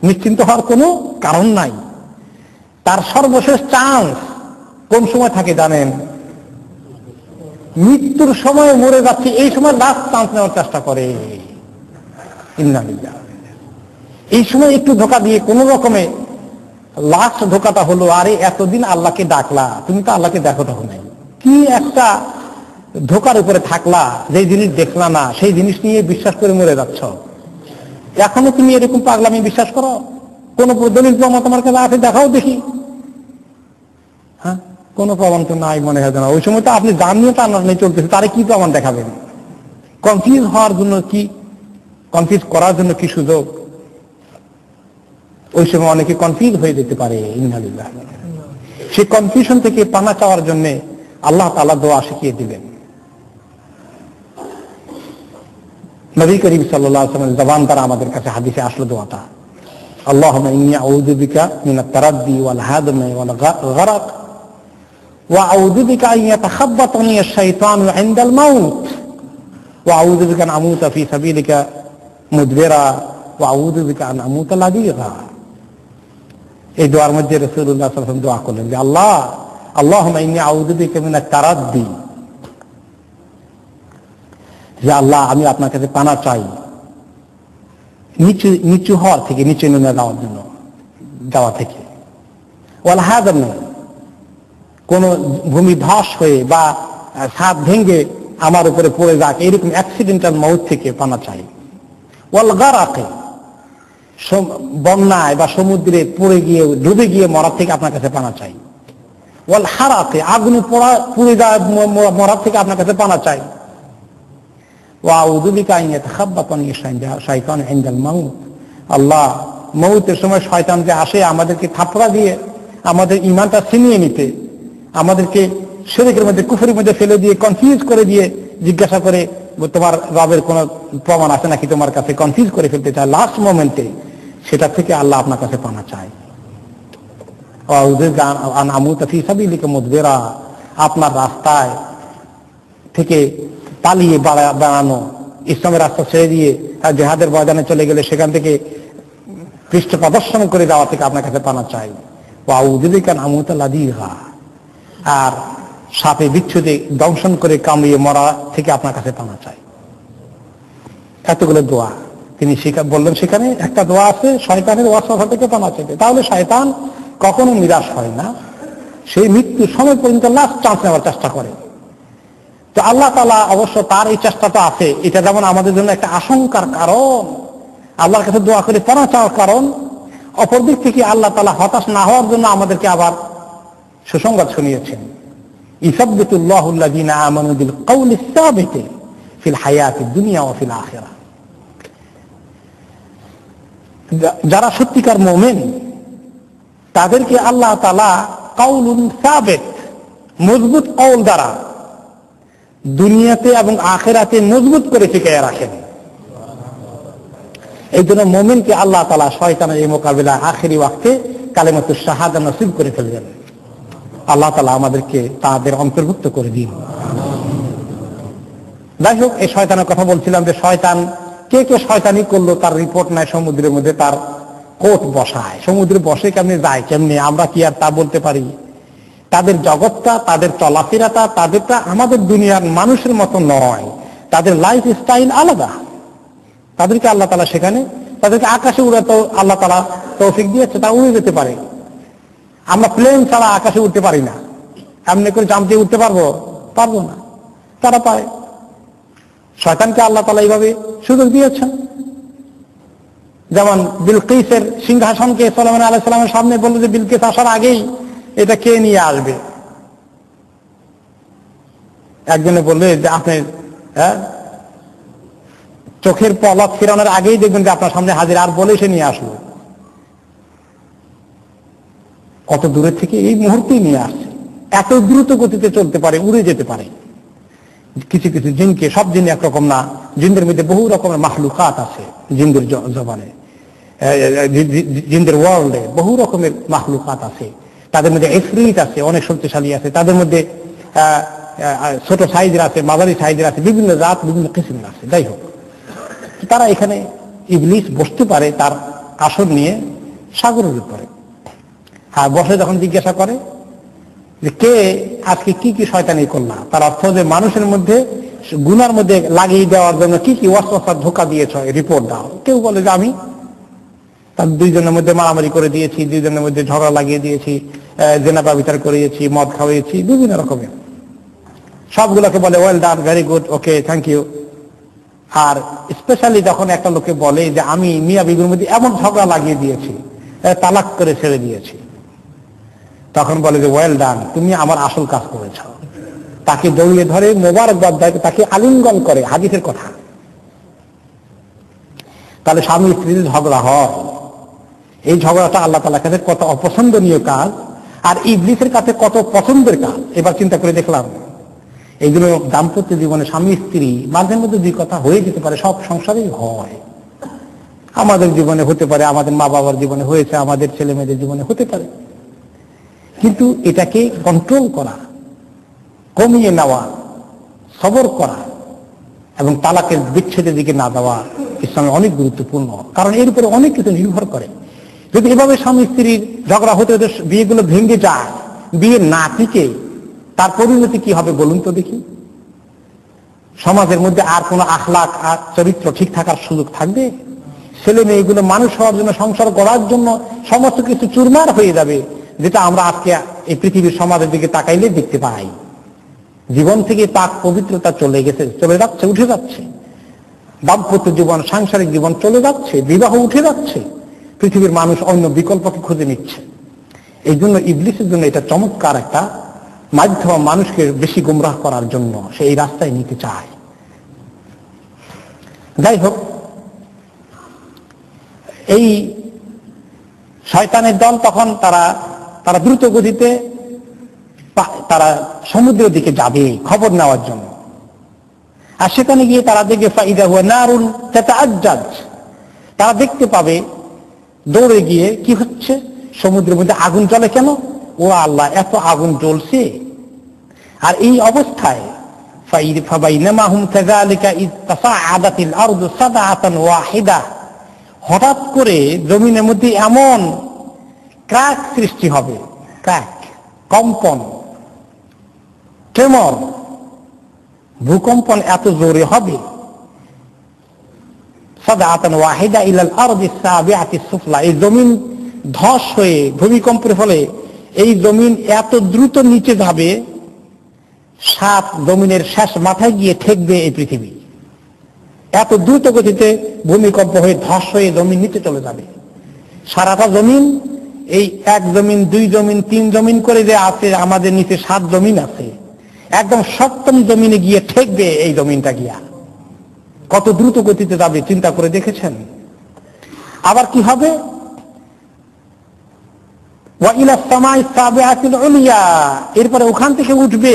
নিশ্চিন্ত হওয়ার কোনো কারণ নাই। তার সর্বশেষ চান্স কোন সময় থাকে জানেন? মৃত্যুর সময় মরে যাচ্ছে, এই সময় লাস্ট চান্স নেওয়ার চেষ্টা করে। ইন্না লিল্লাহ। এই সময় একটু ধোঁকা দিয়ে কোন রকমে লাস্ট ধোঁকাটা হলো, আরে এতদিন আল্লাহকে ডাকলা, তুমি তো আল্লাহকে দেখো তখন নাই, কি একটা ধোঁকার উপরে থাকলা, যে জিনিস দেখলা না সেই জিনিস নিয়ে বিশ্বাস করে মরে যাচ্ছ। এখনো তুমি এরকম পাগলামি বিশ্বাস করো? কোন দলিল প্রমাণ তোমার কাছে আছে? দেখাও দেখি। হ্যাঁ, কোন প্রমাণ তো নাই মনে হয় না। ওই সময় তো আপনি জানিয়ে টানাটানি চলতেছে, তারে কি প্রমাণ দেখাবেন? কনফিউজ হওয়ার জন্য কি, কনফিউজ করার জন্য কি সুযোগ? ওই সময় অনেকে কনফিউজ হয়ে যেতে পারে। ইন্নালিল্লাহ। সেই কনফিউশন থেকে পানা চাওয়ার জন্য আল্লাহ তাআলা দোয়া শিখিয়ে দিবেন। নবী করিম সাল্লাল্লাহু আলাইহি ওয়াসাল্লামের জবান দ্বারা আমাদের কাছে হাদিসে আসলো দোয়াটা, আল্লাহুম্মা ইন্নী আউযু বিকা মিনাত তারাদ্দি ওয়াল হাদমি ওয়াল গরক ওয়া আউযু বিকা আন ইয়াতাখাব্বাতানি আশ-শাইতানু ইনদাল মাউত ওয়া আউযু বিকা আন আমুতা ফি সাবিলিকা মুদবিরা ওয়া আউযু বিকা আন আমুতা লাযীগা। এই দোয়ার মধ্যে রাসূলুল্লাহ সাল্লাল্লাহু আলাইহি ওয়াসাল্লাম দোয়া করলেন যে আল্লাহুম্মা ইন্নী আউযু বিকা মিনাত তারাদ্দি, যে আল্লাহ আমি আপনার কাছে পানা চাই নিচু হওয়ার থেকে, নিচু নেমে যাওয়ার জন্য, যাওয়া থেকে। ওয়াল হাদম, কোন ভূমি ধস হয়ে বা ছাদ ভেঙে আমার উপরে পড়ে যাক, এরকম অ্যাক্সিডেন্টাল মউত থেকে পানা চাই। ওয়াল গারাকে, বন্যায় বা সমুদ্রে পড়ে গিয়ে ডুবে গিয়ে মরার থেকে আপনার কাছে পানা চাই। ওয়াল হারাকে, আগুনে পুড়ে যায় মরার থেকে আপনার কাছে পানা চাই। ওয়া আউযু বিকা আন ইয়াতাখাব্বাতানি শাইতান ইনদাল মাউত, আল্লাহ মৌতের সময় শয়তান যে আসে আমাদেরকে থাপড়া দিয়ে আমাদের ঈমানটা ছিনিয়ে নিতে, আমাদেরকে শিরকের মধ্যে কুফরের মধ্যে ফেলে দিয়ে কনফিউজ করে দিয়ে জিজ্ঞাসা করে তোমার রবের কোন প্রমাণ আছে নাকি তোমার কাছে, কনফিউজ করে ফেলতে চায় লাস্ট মোমেন্টে, সেটা থেকে আল্লাহ আপনার কাছে পানা চায়। আপনার রাস্তায় থেকে পালিয়ে বেড়ানো, ইসলামের রাস্তা ছেড়ে দিয়ে জিহাদের ময়দানে চলে গেলে সেখান থেকে পৃষ্ঠ প্রদর্শন করে যাওয়া থেকে আপনার কাছে পানা চাই। আর সাপে বিচ্ছুদে দংশন করে কামড়িয়ে মরা থেকে আপনার কাছে পানা চাই। এতগুলো দোয়া তিনি বললেন। সেখানে একটা দোয়া আছে শয়তানের ওয়াসওয়াসা থেকে পানা চাইতে। তাহলে শয়তান কখনো নিরাশ হয় না, সেই মৃত্যুর সময় পর্যন্ত লাস্ট চান্স নেওয়ার চেষ্টা করে। তো আল্লাহ তাআলা অবশ্য তার এই চেষ্টাটা আছে, এটা যেমন আমাদের জন্য একটা আশঙ্কার কারণ, আল্লাহর কাছে দোয়া করে পানা চাওয়ার কারণ, অপরদিক থেকে আল্লাহ তাআলা হতাশ না হওয়ার জন্য আমাদেরকে আবার সুসংবাদ শুনিয়েছেন। ইসাব্বিতুল্লাহু আল্লাযীনা আমানু বিল কওলিস সাবিতি ফিল হায়াতিদ দুনিয়া ওয়া ফিল আখিরাহ। যারা সত্যিকার মুমিন তাদেরকে আল্লাহ তাআলা কাউলুন সাবিত, মজবুত কওল দ্বারা দুনিয়াতে এবং আখিরাতে মজবুত করে টিকিয়ে রাখেন। এই জন্য মুমিনকে আল্লাহ তাআলা শয়তানের এই মোকাবিলা আখিরি ওয়াক্তে কালিমাতুশ শাহাদা নসিব করে ফেলবেন। আল্লাহ তাআলা আমাদেরকে তাদের অন্তর্ভুক্ত করে দিন। যাই হোক, এই শয়তানের কথা বলছিলাম যে শয়তান কে কে শয়তানি করলো তার রিপোর্ট নাই, সমুদ্রের মধ্যে তার কোট বসায়, সমুদ্রে বসে কেমনে যায় কেমনে আমরা কি আর তা বলতে পারি? তাদের জগৎটা, তাদের চলাফেরাটা, তাদেরটা আমাদের দুনিয়ার মানুষের মতো নয়, তাদের লাইফ স্টাইল আলাদা। তাদেরকে আল্লাহ তাআলা সেখানে তাদেরকে আকাশে উড়াতে আল্লাহ তাআলা তৌফিক দিয়েছে, তা উড়ে যেতে পারে। আমরা প্লেন ছাড়া আকাশে উঠতে পারি না, এমনি করে জাম্প দিয়ে উঠতে পারবো না, তারা পারে। শয়তানকে আল্লাহ তাআলা এইভাবে সুযোগ দিয়েছেন। যেমন বিলকিসের সিংহাসনকে সুলাইমান আলাইহিস সালামের সামনে বলল যে বিলকিস আসার আগেই এটা কে নিয়ে আসবে। একজনে বললে যে আপনি চোখের পলক ফেরানোর আগেই দেখবেন যে আপনার সামনে হাজির, আর বলে সে নিয়ে আসলো। কত দূরের থেকে এই মুহূর্তেই নিয়ে আসছে। এত দ্রুত গতিতে চলতে পারে, উড়ে যেতে পারে। কিছু কিছু জিনকে, সব জিন একরকম না, জিনদের মধ্যে বহু রকমের মাখলুকাত আছে। জিনদের জবানে, জিনদের ওয়ার্ল্ডে বহু রকমের মাখলুকাত আছে। তাদের মধ্যে ইফরিত আছে, অনেক শক্তিশালী আছে। তাদের মধ্যে ছোট সাইজের আছে, মাঝারি সাইজের আছে, বিভিন্ন জাত, বিভিন্ন কিসিম আছে। যাই হোক, তারা এখানে ইবলিস বসতে পারে তার আসন নিয়ে সাগরের উপরে। হ্যাঁ, বসে যখন জিজ্ঞাসা করে যে কে আজকে কি কি শয়তানি করলা, তার অর্থ যে মানুষের মধ্যে গুনার মধ্যে লাগিয়ে দেওয়ার জন্য কি কি ওয়াসওয়াসা ধোঁকা দিয়েছ, রিপোর্ট দাও। কেউ বলে যে আমি তার দুইজনের মধ্যে মারামারি করে দিয়েছি, দুইজনের মধ্যে ঝগড়া লাগিয়ে দিয়েছি, জেনা ব্যভিচার করিয়েছি, মদ খাওয়িয়েছি, বিভিন্ন রকমের। সবগুলোকে বলে well done, very good, okay, thank you. আর স্পেশালি যখন একটা লোকে বলে যে আমি মিয়া বিবির মধ্যে এমন ঝগড়া লাগিয়ে দিয়েছি, তালাক করে ছেড়ে দিয়েছি, তখন বলে যে ওয়েল ডান, তুমি আমার আসল কাজ করেছ। তাকে জড়িয়ে ধরে মোবারকবাদ দেয়, তাকে আলিঙ্গন করে, হাদিসের কথা। তাহলে স্বামী স্ত্রীর ঝগড়া হয়, এই ঝগড়াটা আল্লাহ তাআলার কাছে কত অপছন্দনীয় কাজ, আর ইবলিসের কাছে কত পছন্দের কাজ। এবার চিন্তা করে দেখলাম, এইগুলো দাম্পত্য জীবনে স্বামী স্ত্রী মাঝে মধ্যে দুই কথা হয়ে যেতে পারে, সব সংসারেই হয়। আমাদের জীবনে হতে পারে, আমাদের মা বাবার জীবনে হয়েছে, আমাদের ছেলে মেয়েদের জীবনে হতে পারে। কিন্তু এটাকে কন্ট্রোল করা, কমিয়ে নেওয়া, সবর করা এবং তালাকের বিচ্ছেদের দিকে না দেওয়া ইসলামে অনেক গুরুত্বপূর্ণ। কারণ এর উপরে অনেক কিছু নির্ভর করে। যদি এভাবে স্বামী স্ত্রীর ঝগড়া হতে হতে বিয়েগুলো ভেঙে যায়, বিয়ে না টিকে, তার পরিণতি কি হবে বলুন তো দেখি? সমাজের মধ্যে আর কোনো আখলাক আর চরিত্র ঠিক থাকার সুযোগ থাকবে? ছেলে মেয়েগুলো মানুষ হওয়ার জন্য, সংসার গড়ার জন্য সমস্ত কিছু চুরমার হয়ে যাবে, যেটা আমরা আজকে এই পৃথিবীর সমাজের দিকে তাকাইলে দেখতে পাই। জীবন থেকে পাক পবিত্রতা চলে গেছে, চলে যাচ্ছে, উঠে যাচ্ছে। দাম্পত্য জীবন, সাংসারিক জীবন চলে যাচ্ছে, বিবাহ উঠে যাচ্ছে। পৃথিবীর মানুষ অন্য বিকল্পকে খুঁজে নিচ্ছে। এই জন্য ইবলিসের জন্য এটা চমৎকার একটা মাধ্যম, মানুষকে বেশি গুমরাহ করার জন্য সে এই রাস্তায় নিতে চায়। যাই হোক, এই শয়তানের দল তখন তারা দ্রুত গতিতে তারা সমুদ্রের দিকে যাবে খবর নেওয়ার জন্য। আর সেখানে গিয়ে তারা দেখবে ফাইদা হুয়া নারুন তাতাআজ্জাজ, তারা দেখতে পাবে দৌড়ে গিয়ে কি হচ্ছে, সমুদ্রের মধ্যে আগুন জ্বলে কেন, ও আল্লাহ এত আগুন জ্বলছে। আর এই অবস্থায় ফাবাইনামা হুম কাযালিকা ইয তাসাআদাতিল আরদু সাদআতান ওয়াহিদা, হঠাৎ করে জমিনের মধ্যে এমন ক্র্যাক সৃষ্টি হবে, ক্র্যাক, কম্পন, ট্রেমর, ভূকম্পন এত জোরে হবে, সাদআতান ওয়াহিদা ইলাল আরদি সাবিআতি সুফলা, এই জমিন ধস হয়ে ভূমিকম্পের ফলে এই জমিন এত দ্রুত নিচে যাবে, 7 জমিনের শেষ মাথায় গিয়ে ঠেকবে এই পৃথিবী। এত দ্রুত গতিতে ভূমিকম্প হয়ে ধস হয়ে জমিন নিচে চলে যাবে। সারাটা জমিন, এই 1 জমিন 2 জমিন 3 জমিন করে যে আছে, আমাদের নিচে 7 জমিন আছে, একদম 7ম জমিনে গিয়ে ঠেকবে এই জমিনটা গিয়া। কত দ্রুত গতিতে যাবে চিন্তা করে দেখেছেন? আবার কি হবে, ওয়া ইলা সামাই সাবিআতিল উলিয়া, এরপরে ওখান থেকে উঠবে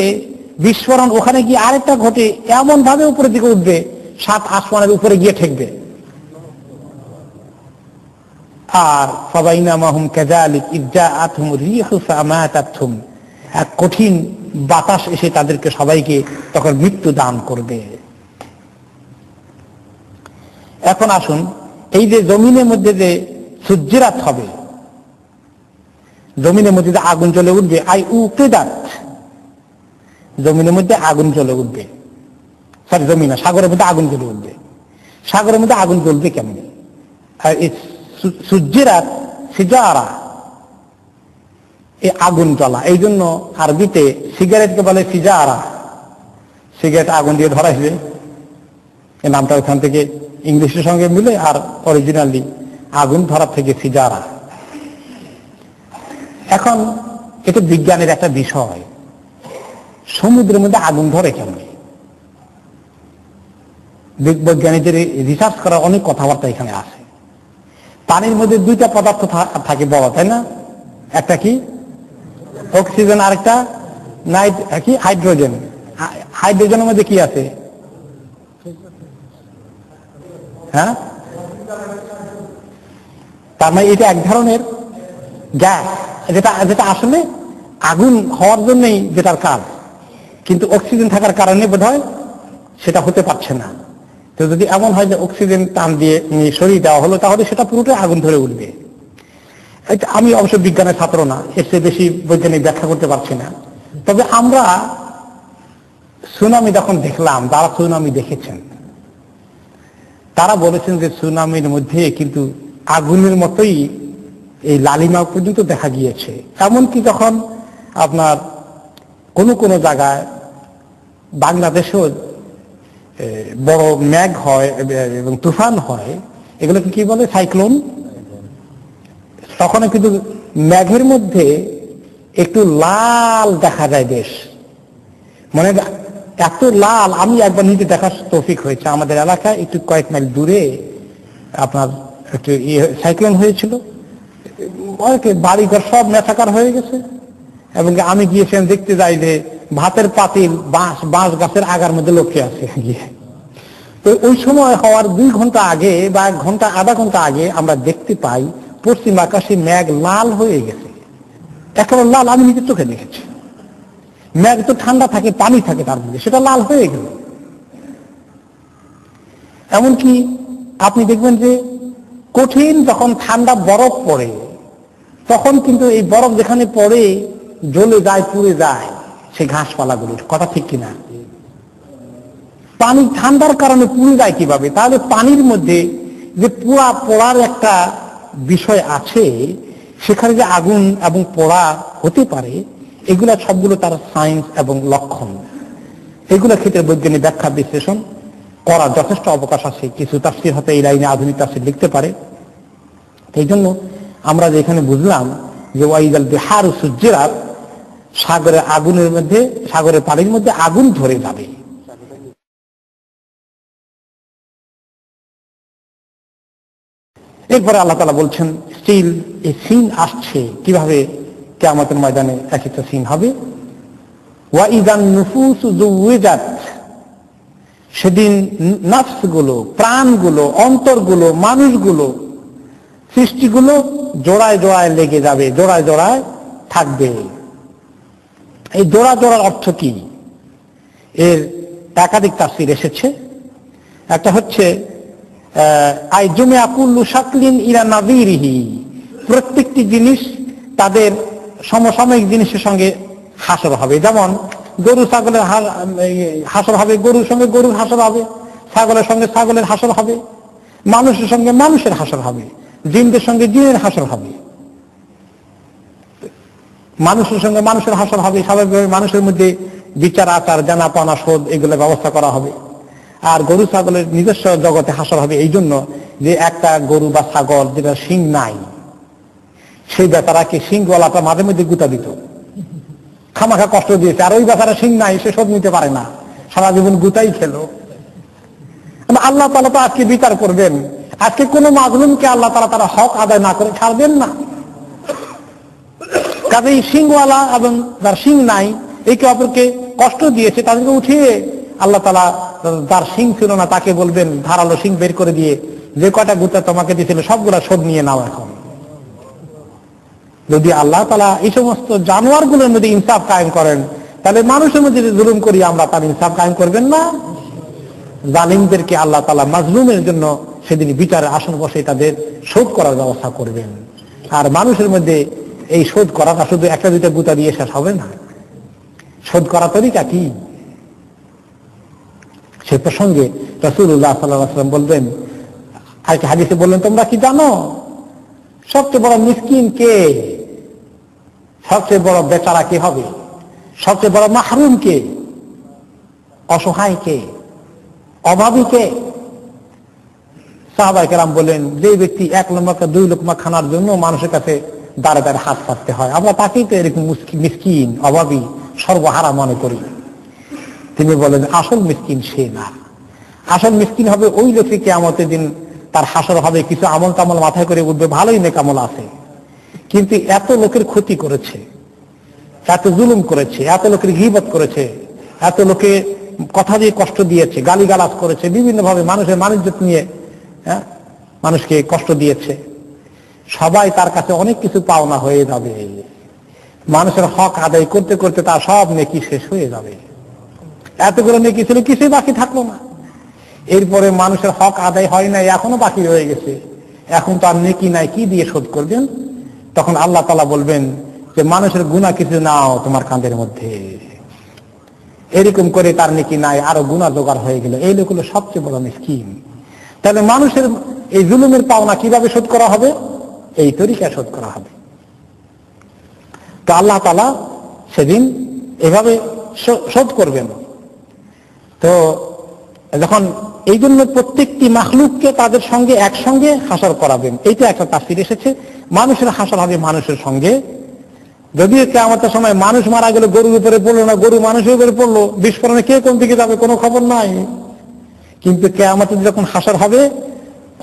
বিস্ফোরণ, ওখানে গিয়ে আরেকটা ঘটে, এমন ভাবে উপরের দিকে উঠবে 7 আসমানের উপরে গিয়ে ঠেকবে। আর ফাবাইনামা হুম কাযালিক ইয জাআতহুম রিহু ফামাতাতহুম, এক কঠিন বাতাস এসে তাদেরকে সবাইকে তখন মৃত্যু দান করবে। এখন আসুন, এই যে জমিনের মধ্যে যে সুজ্জিরাত হবে, জমিনের মধ্যে যে আগুন জ্বলে উঠবে, উকিদাত, জমিনের মধ্যে আগুন জ্বলে উঠবে, সরি জমি না, সাগরের মধ্যে আগুন জ্বলে উঠবে। সাগরের মধ্যে আগুন জ্বলবে কেমন? আর এই সুজ্জিরাত সিজারা, এই আগুন জ্বলা, এই জন্য আরবিতে সিগারেটকে বলে সিজারা, সিগারেট আগুন দিয়ে ধরাইছে, এই নামটা ওখান থেকে ইংলিশের সঙ্গে মিলে, আর অরিজিনালি আগুন ধরা থেকে সিজারা। এখন এটা বিজ্ঞানের একটা বিষয়, সমুদ্রের মধ্যে আগুন ধরে কেমন? বৈজ্ঞানিকদের রিসার্চ করার অনেক কথাবার্তা এখানে আছে। পানির মধ্যে 2টা পদার্থ থাকে বড়, তাই না? একটা কি অক্সিজেন, আরেকটা কি হাইড্রোজেন। হাইড্রোজেনের মধ্যে কি আছে? হ্যাঁ, তার মানে এটা এক ধরনের গ্যাস, যেটা আসলে আগুন হওয়ার জন্যই যেটার কাজ, কিন্তু অক্সিজেন থাকার কারণে বোধহয় সেটা হতে পারছে না। তো যদি এমন হয় যে অক্সিজেন টান দিয়ে সরিয়ে দেওয়া হলো, তাহলে সেটা পুরোটাই আগুন ধরে উঠবে। আমি অবশ্য বিজ্ঞানের ছাত্র না, এর চেয়ে বেশি বৈজ্ঞানিক ব্যাখ্যা করতে পারছি না। তবে আমরা সুনামি যখন দেখলাম, যারা সুনামি দেখেছেন তারা বলেছেন যে সুনামির মধ্যে কিন্তু আগুনের মতোই এই লালিমা পর্যন্ত দেখা গিয়েছে। এমনকি যখন আপনার কোন জায়গায় বাংলাদেশেও বড় মেঘ হয় এবং তুফান হয়, এগুলোকে কি বলে, সাইক্লোন, তখন কিন্তু মেঘের মধ্যে একটু লাল দেখা যায় দেশ, মানে এত লাল। আমি একবার নিজে দেখার তৌফিক হয়েছে, আমাদের এলাকায় একটু কয়েক মাইল দূরে আপনার একটু সাইক্লোন হয়েছিল, বাড়িঘর সব মেছাকার হয়ে গেছে। এবং আমি গিয়েছিলাম, দেখতে যাই যে ভাতের পাতিল বাঁশ গাছের আগার মধ্যে লক্ষ্যে আছে গিয়ে। তো ওই সময় হওয়ার 2 ঘন্টা আগে বা 1 ঘন্টা আধা ঘন্টা আগে আমরা দেখতে পাই পশ্চিম আকাশে মেঘ লাল হয়ে গেছে, একেবারে লাল। আমি নিজের চোখে দেখেছি। মেঘ তো ঠান্ডা থাকে, পানি থাকে তার মধ্যে, সেটা লাল হয়ে গেল। এমনকি আপনি দেখবেন যে কঠিন যখন ঠান্ডা বরফ পড়ে, তখন কিন্তু এই বরফ যেখানে পড়ে জ্বলে যায়, পুড়ে যায় সেই ঘাসপালাগুলির, কথা ঠিক কিনা? পানি ঠান্ডার কারণে পুড়ে যায় কিভাবে? তাহলে পানির মধ্যে যে পোড়ার একটা বিষয় আছে, সেখানে যে আগুন এবং পোড়া হতে পারে, এগুলা সবগুলো তার সায়েন্স এবং লক্ষণ। এগুলো ক্ষেত্রে বৈজ্ঞানিক ব্যাখ্যা বিশ্লেষণ করার যথেষ্ট অবকাশ আছে। কিছু তাফসীর হতে এই লাইনে আধুনিক তাফসীর লিখতে পারে। এই জন্য আমরা যে এখানে বুঝলাম যে ওয়াইদাল বিহারু সুজ্জিরাত, সাগরের আগুনের মধ্যে, সাগরের পানির মধ্যে আগুন ধরে যাবে। এরপরে আল্লাহ তাআলা বলছেন স্টিল এই সিন আসছে, কিভাবে কিয়ামতের ময়দানে এক একটা সিন হবে। ওয়াইদান নুফুসু যুওয়াজাত, সেদিন নফসগুলো, প্রাণগুলো, অন্তরগুলো, মানুষগুলো, সৃষ্টিগুলো জোড়ায় জোড়ায় লেগে যাবে, জোড়ায় জোড়ায় থাকবে। এই জোড়া জোড়ার অর্থ কি? এর একাধিক তাফসীর এসেছে। একটা হচ্ছে আই জুমিআ কুল্লু শাকলিন ইলা নাযীরিহি, প্রত্যেকটি জিনিস তাদের সমসাময়িক জিনিসের সঙ্গে হাসর হবে। যেমন গরু ছাগলের হাসর হবে, গরুর সঙ্গে গরুর হাসর হবে, ছাগলের সঙ্গে ছাগলের হাসর হবে, মানুষের সঙ্গে মানুষের হাসর হবে, জিনদের সঙ্গে জিনের হাসর হবে, মানুষের সঙ্গে মানুষের হাসর হবে। স্বাভাবিকভাবে মানুষের মধ্যে বিচার আচার জানাপানা শোধ এগুলো ব্যবস্থা করা হবে। আর গরু ছাগলের নিজস্ব জগতে হাসর হবে, এই জন্য যে একটা গরু বা ছাগল যেটা শিং নাই, সেই বেচারাকে শিংওয়ালাটা মাঝে মধ্যে গুতা দিত, খামাখা কষ্ট দিয়েছে। আর ওই বেচারা শিং নাই, সে শোধ নিতে পারে না, সারা জীবন গুতাই খেলো। আল্লাহ তাআলা তো আজকে বিচার করবেন। আজকে কোন মাজলুমকে আল্লাহ তাআলা তারা হক আদায় না করে ছাড়বেন না। কাজেই শিংওয়ালা এবং যার শিং নাই একে অপরকে কষ্ট দিয়েছে, তাদেরকে উঠিয়ে আল্লাহ তাআলা যার শিং ছিল না তাকে বলবেন ধারালো শিং বের করে দিয়ে, যে কটা গুতা তোমাকে দিয়েছিল সবগুলা শোধ নিয়ে নাও। এখন যদি আল্লাহ তাআলা এই সমস্ত জানোয়ারগুলোর মধ্যে ইনসাফ কায়েম করেন, তাহলে মানুষের মধ্যে যে জুলুম করি আমরা, তার ইনসাফ কায়েম করবেন না? জালিমদেরকে আল্লাহ তাআলা মাজলুমের জন্য সেদিন বিচারের আসন বসে তাদের শোধ করার ব্যবস্থা করবেন। আর মানুষের মধ্যে এই শোধ করাটা শুধু একটা দুইটা গুতা দিয়ে শেষ হবে না। শোধ করা তরিকা কি, সে প্রসঙ্গে রাসূলুল্লাহ সাল্লাল্লাহু আলাইহি ওয়াসাল্লাম বলবেন, আরেকটা হাদিসে বললেন, তোমরা কি জানো সবচেয়ে বড় মিসকিন কে? সবচেয়ে বড় বেচারা কে হবে? সবচেয়ে বড় মাহরুম কে? অসহায় কে? অভাবী কে? সাহাবায়ে কেরাম বলেন, যে ব্যক্তি এক লোকমা দুই লোকমা খানার জন্য মানুষের কাছে দাঁড়ে দাঁড়ে হাত পাততে হয়, আমরা তাকেই তো এরকম মিসকিন, অভাবী, সর্বহারা মনে করি। তিনি বলেন আসল মিসকিন সে না। আসল মিসকিন হবে ওই লোককে কিয়ামতের দিন তার হাসর হবে, কিছু আমল তামল মাথায় করে উঠবে, ভালোই নেক আমল আছে, কিন্তু এত লোকের ক্ষতি করেছে, এত জুলুম করেছে, এত লোকের গীবত করেছে, এত লোকে কথা দিয়ে কষ্ট দিয়েছে, গালিগালাজ করেছে, বিভিন্ন ভাবে মানুষের মানিজ্যত নিয়ে মানুষকে কষ্ট দিয়েছে। সবাই তার কাছে অনেক কিছু পাওনা হয়ে যাবে। মানুষের হক আদায় করতে করতে তার সব নেকি শেষ হয়ে যাবে। এতগুলো নেকি ছিল, কিছুই বাকি থাকলো না। এরপরে মানুষের হক আদায় হয় নাই, এখনো বাকি রয়ে গেছে, এখন তো আর নেকি নাই, কি দিয়ে শোধ করবেন? তখন আল্লাহ তাআলা বলবেন যে মানুষের গুনাহ কিছু নাও তোমার কাঁধের মধ্যে। এরকম করে তার নেকি নাই, আরো গুনাহ জোগাড় হয়ে গেল। এই লোকগুলো সবচেয়ে বড় মিসকিন। তাহলে মানুষের এই জুলুমের পাওনা কিভাবে শোধ করা হবে? এই তরিকায় শোধ করা হবে। তো আল্লাহ তাআলা সেদিন এভাবে শোধ করবেন। তো যখন এই জন্য প্রত্যেকটি মাখলুককে তাদের সঙ্গে একসঙ্গে হাসর করাবেন, এইটা একটা তাফসীর এসেছে। মানুষের হাসর হবে মানুষের সঙ্গে। যদিও কিয়ামতের সময় মানুষ মারা গেল, গরুর উপরে পড়লো না, গরু মানুষের উপরে পড়লো, বিস্ফোরণে কে কোন দিকে যাবে কোনো খবর নাই। কিন্তু কিয়ামতে যখন হাসর হবে,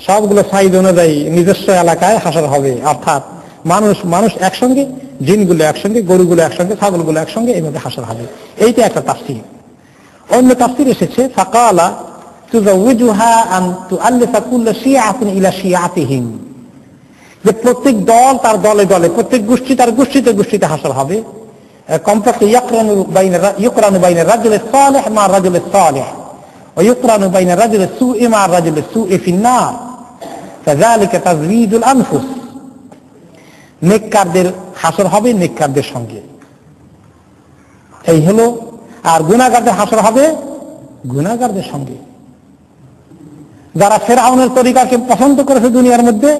সবগুলো সাইজ অনুযায়ী নিজস্ব এলাকায় হাসর হবে, অর্থাৎ মানুষ একসঙ্গে, জিনগুলো একসঙ্গে, গরুগুলো একসঙ্গে, ছাগলগুলো একসঙ্গে, এইভাবে হাসর হবে। এইটা একটা তাফসীর। অন্য তাফসীর এসেছে ফাকালা তুযাওয়িজুহা আন তুআল্লিফা কুল্লু শিয়াতিন ইলা শিয়াতিহিম, যে প্রত্যেক দল তার দলে দলে, প্রত্যেক গোষ্ঠী তার গোষ্ঠীতে গোষ্ঠীতে হাসর হবে। কমপক্ষে ইয়ুকরানু বাইনা রাজুলিস সালিহ মা রাজুলিস সালিহ ওয়া ইয়ুকরানু বাইনা রাজুলিস সুই মা রাজুলিস সুই ফিন নার ফাযালিকা তাযওয়ীদুল আনফুস। নেককারদের হাসর হবে নেককারদের সঙ্গে, এই হলো। আর গুনাহগারদের হাসর হবে গুনাহগারদের সঙ্গে। যারা ফেরাউনের তরিকাকে পছন্দ করেছে দুনিয়ার মধ্যে,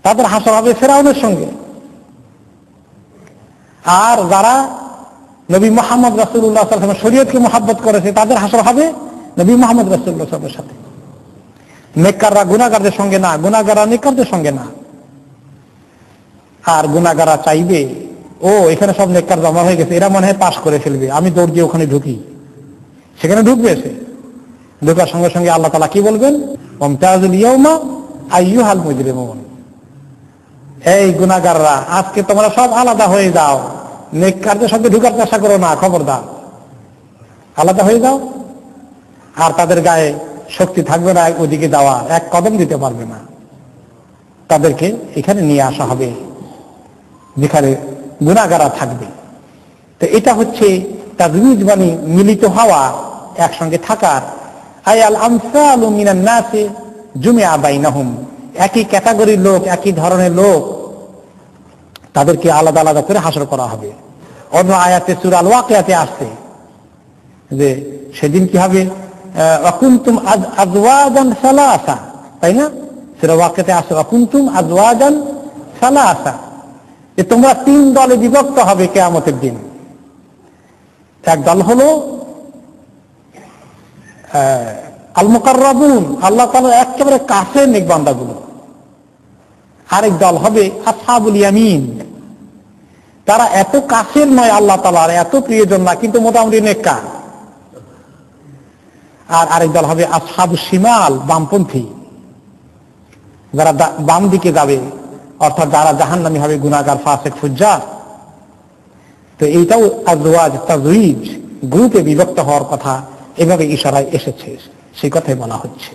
তাদের হাসর হবে ফেরাউনের সঙ্গে। আর যারা নবী মুহাম্মদ রাসূলুল্লাহ সাল্লাল্লাহু আলাইহি ওয়াসাল্লামের শরীয়তকে মহব্বত করেছে, তাদের হাসর হবে নবী মুহাম্মদ রাসূলুল্লাহ সাল্লাল্লাহু আলাইহি ওয়াসাল্লামের সাথে। নেককাররা গুনাহগারদের সঙ্গে না, গুনাহগাররা নেককারদের সঙ্গে না। আর গুনাহগাররা চাইবে ও এখানে সব নেককার জমা হয়ে গেছে, এরা মনে হয় পাশ করে ফেলবে, আমি দৌড় দিয়ে ওখানে ঢুকি। সেখানে ঢুকবে, সে ঢোকার সঙ্গে সঙ্গে আল্লাহ তাআলা কি বলবেন, ওয়ামতাজুল ইয়াউমা আইয়ুহাল মুজরিমুন, এই গুনাহগাররা আজকে তোমরা সব আলাদা হয়ে যাও, নেককারদের সঙ্গে ঢুকার চেষ্টা করো না, খবরদার আলাদা হয়ে যাও। আর তাদের গায়ে শক্তি থাকবে না ওদিকে যাওয়া, এক কদম দিতে পারবে না। তাদেরকে এখানে নিয়ে আসা হবে যেখানে গুনাহগাররা থাকবে। তো এটা হচ্ছে তাজউইজ মানে মিলিত হওয়া, একসঙ্গে থাকার। আয়াল আমসালু মিনান নাসি জুমিআ বাইনাহুম, একই ক্যাটাগরির লোক, একই ধরনের লোক, তাদেরকে আলাদা আলাদা করে হাসর করা হবে। অন্য আয়াতে সূরা আল ওয়াকিয়াতে আসছে যে সেদিন কি হবে, ওয়াকুনতুম আজওয়াজান সালাসা, তাই না? সূরা ওয়াকিয়াতে আসছে ওয়াকুনতুম আজওয়াজান সালাসা, যে তোমরা 3 দলে বিভক্ত হবে কিয়ামতের দিন। এক দল হলো আল মুকাররাবুন, আল্লাহ তাআলার একেবারে কাছের নেক বান্দাগুলো। আরেক দল হবে আসহাবুল ইয়ামিন, তারা এত কাছের নয় আল্লাহ তাআলার, এত প্রিয়জন না, কিন্তু মোটামুটি নেককার। আর আরেক দল হবে আসহাবুশ শিমাল, বামপন্থী, যারা বাম দিকে যাবে, অর্থাৎ যারা জাহান্নামী হবে, গুনাহগার, ফাসিক, ফুজ্জার। তো এইটাও আজওয়াজ তাজউইজ, গ্রুপে বিভক্ত হওয়ার কথা এভাবে ইশারায় এসেছে, সেই কথাই বলা হচ্ছে।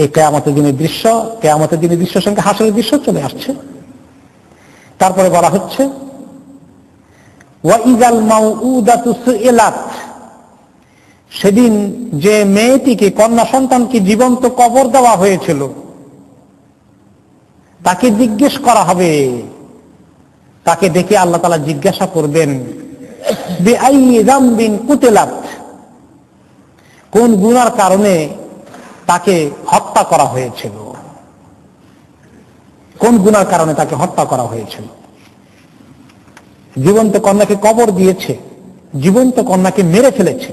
এই কিয়ামতের দিনের দৃশ্য, কিয়ামতের দিনের দৃশ্যের সঙ্গে হাসরের দৃশ্য চলে আসছে। তারপরে বলা হচ্ছে ওয়াইযাল মাউউদাতু সুইলাত, সেদিন যে মেয়েটিকে, কন্যা সন্তানকে জীবন্ত কবর দেওয়া হয়েছিল, তাকে জিজ্ঞেস করা হবে। তাকে দেখে আল্লাহ তাআলা জিজ্ঞাসা করবেন বিআইয়ি যামবিন কুতিলাত, কোন গুনার কারণে তাকে হত্যা করা হয়েছিল, কোন গুনার কারণে তাকে হত্যা করা হয়েছিল। জীবন্ত কন্যাকে কবর দিয়েছে, জীবন্ত কন্যাকে মেরে ফেলেছে,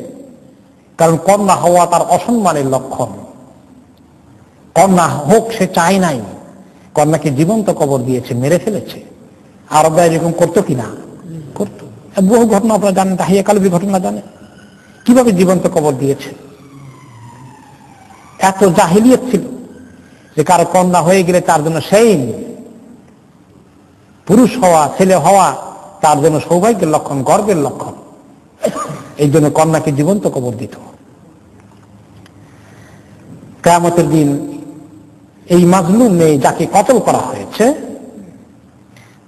কারণ কন্যা হওয়া তার অসম্মানের লক্ষণ। কন্যা হোক সে চায় নাই, কন্যাকে জীবন্ত কবর দিয়েছে, মেরে ফেলেছে। আরবরা এরকম করতো কিনা? করতো। বহু ঘটনা আপনারা জানেন, দাহিয়া কালবি ঘটনা জানেন, কিভাবে জীবন্ত কবর দিয়েছে। এত জাহিলিয়ত ছিল যে কারো কন্যা হয়ে গেলে তার জন্য সেই পুরুষ হওয়া, ছেলে হওয়া তার জন্য সৌভাগ্যের লক্ষণ, গর্বের লক্ষণ। এই জন্য কন্যাকে জীবন্ত কবর দিত। কিয়ামতের দিন এই মাজলুম মেয়ে, যাকে কতল করা হয়েছে,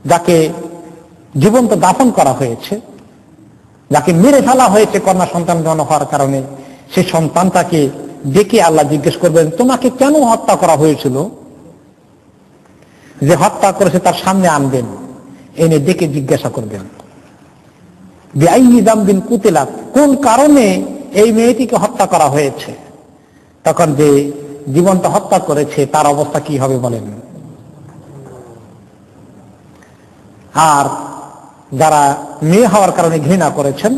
যাকে জীবন্ত দাফন করা হয়েছে, যাকে মেরে ফেলা হয়েছে কন্যা সন্তান জন্ম হওয়ার কারণে, সে সন্তানটাকে ডেকে আল্লাহ জিজ্ঞেস করবেন তোমাকে কেন হত্যা করা হয়েছিল। যে হত্যা করেছে তার সামনে আনবেন, এনে ডেকে জিজ্ঞাসা করবেন বিআইয়ি যামবিন কুতিলাত, কোন কারণে এই মেয়েটিকে হত্যা করা হয়েছে। তখন যে জীবন্ত হত্যা করেছে তার অবস্থা কি হবে বলেন। আর যারা মেয়ে হওয়ার কারণে ঘৃণা করেছেন,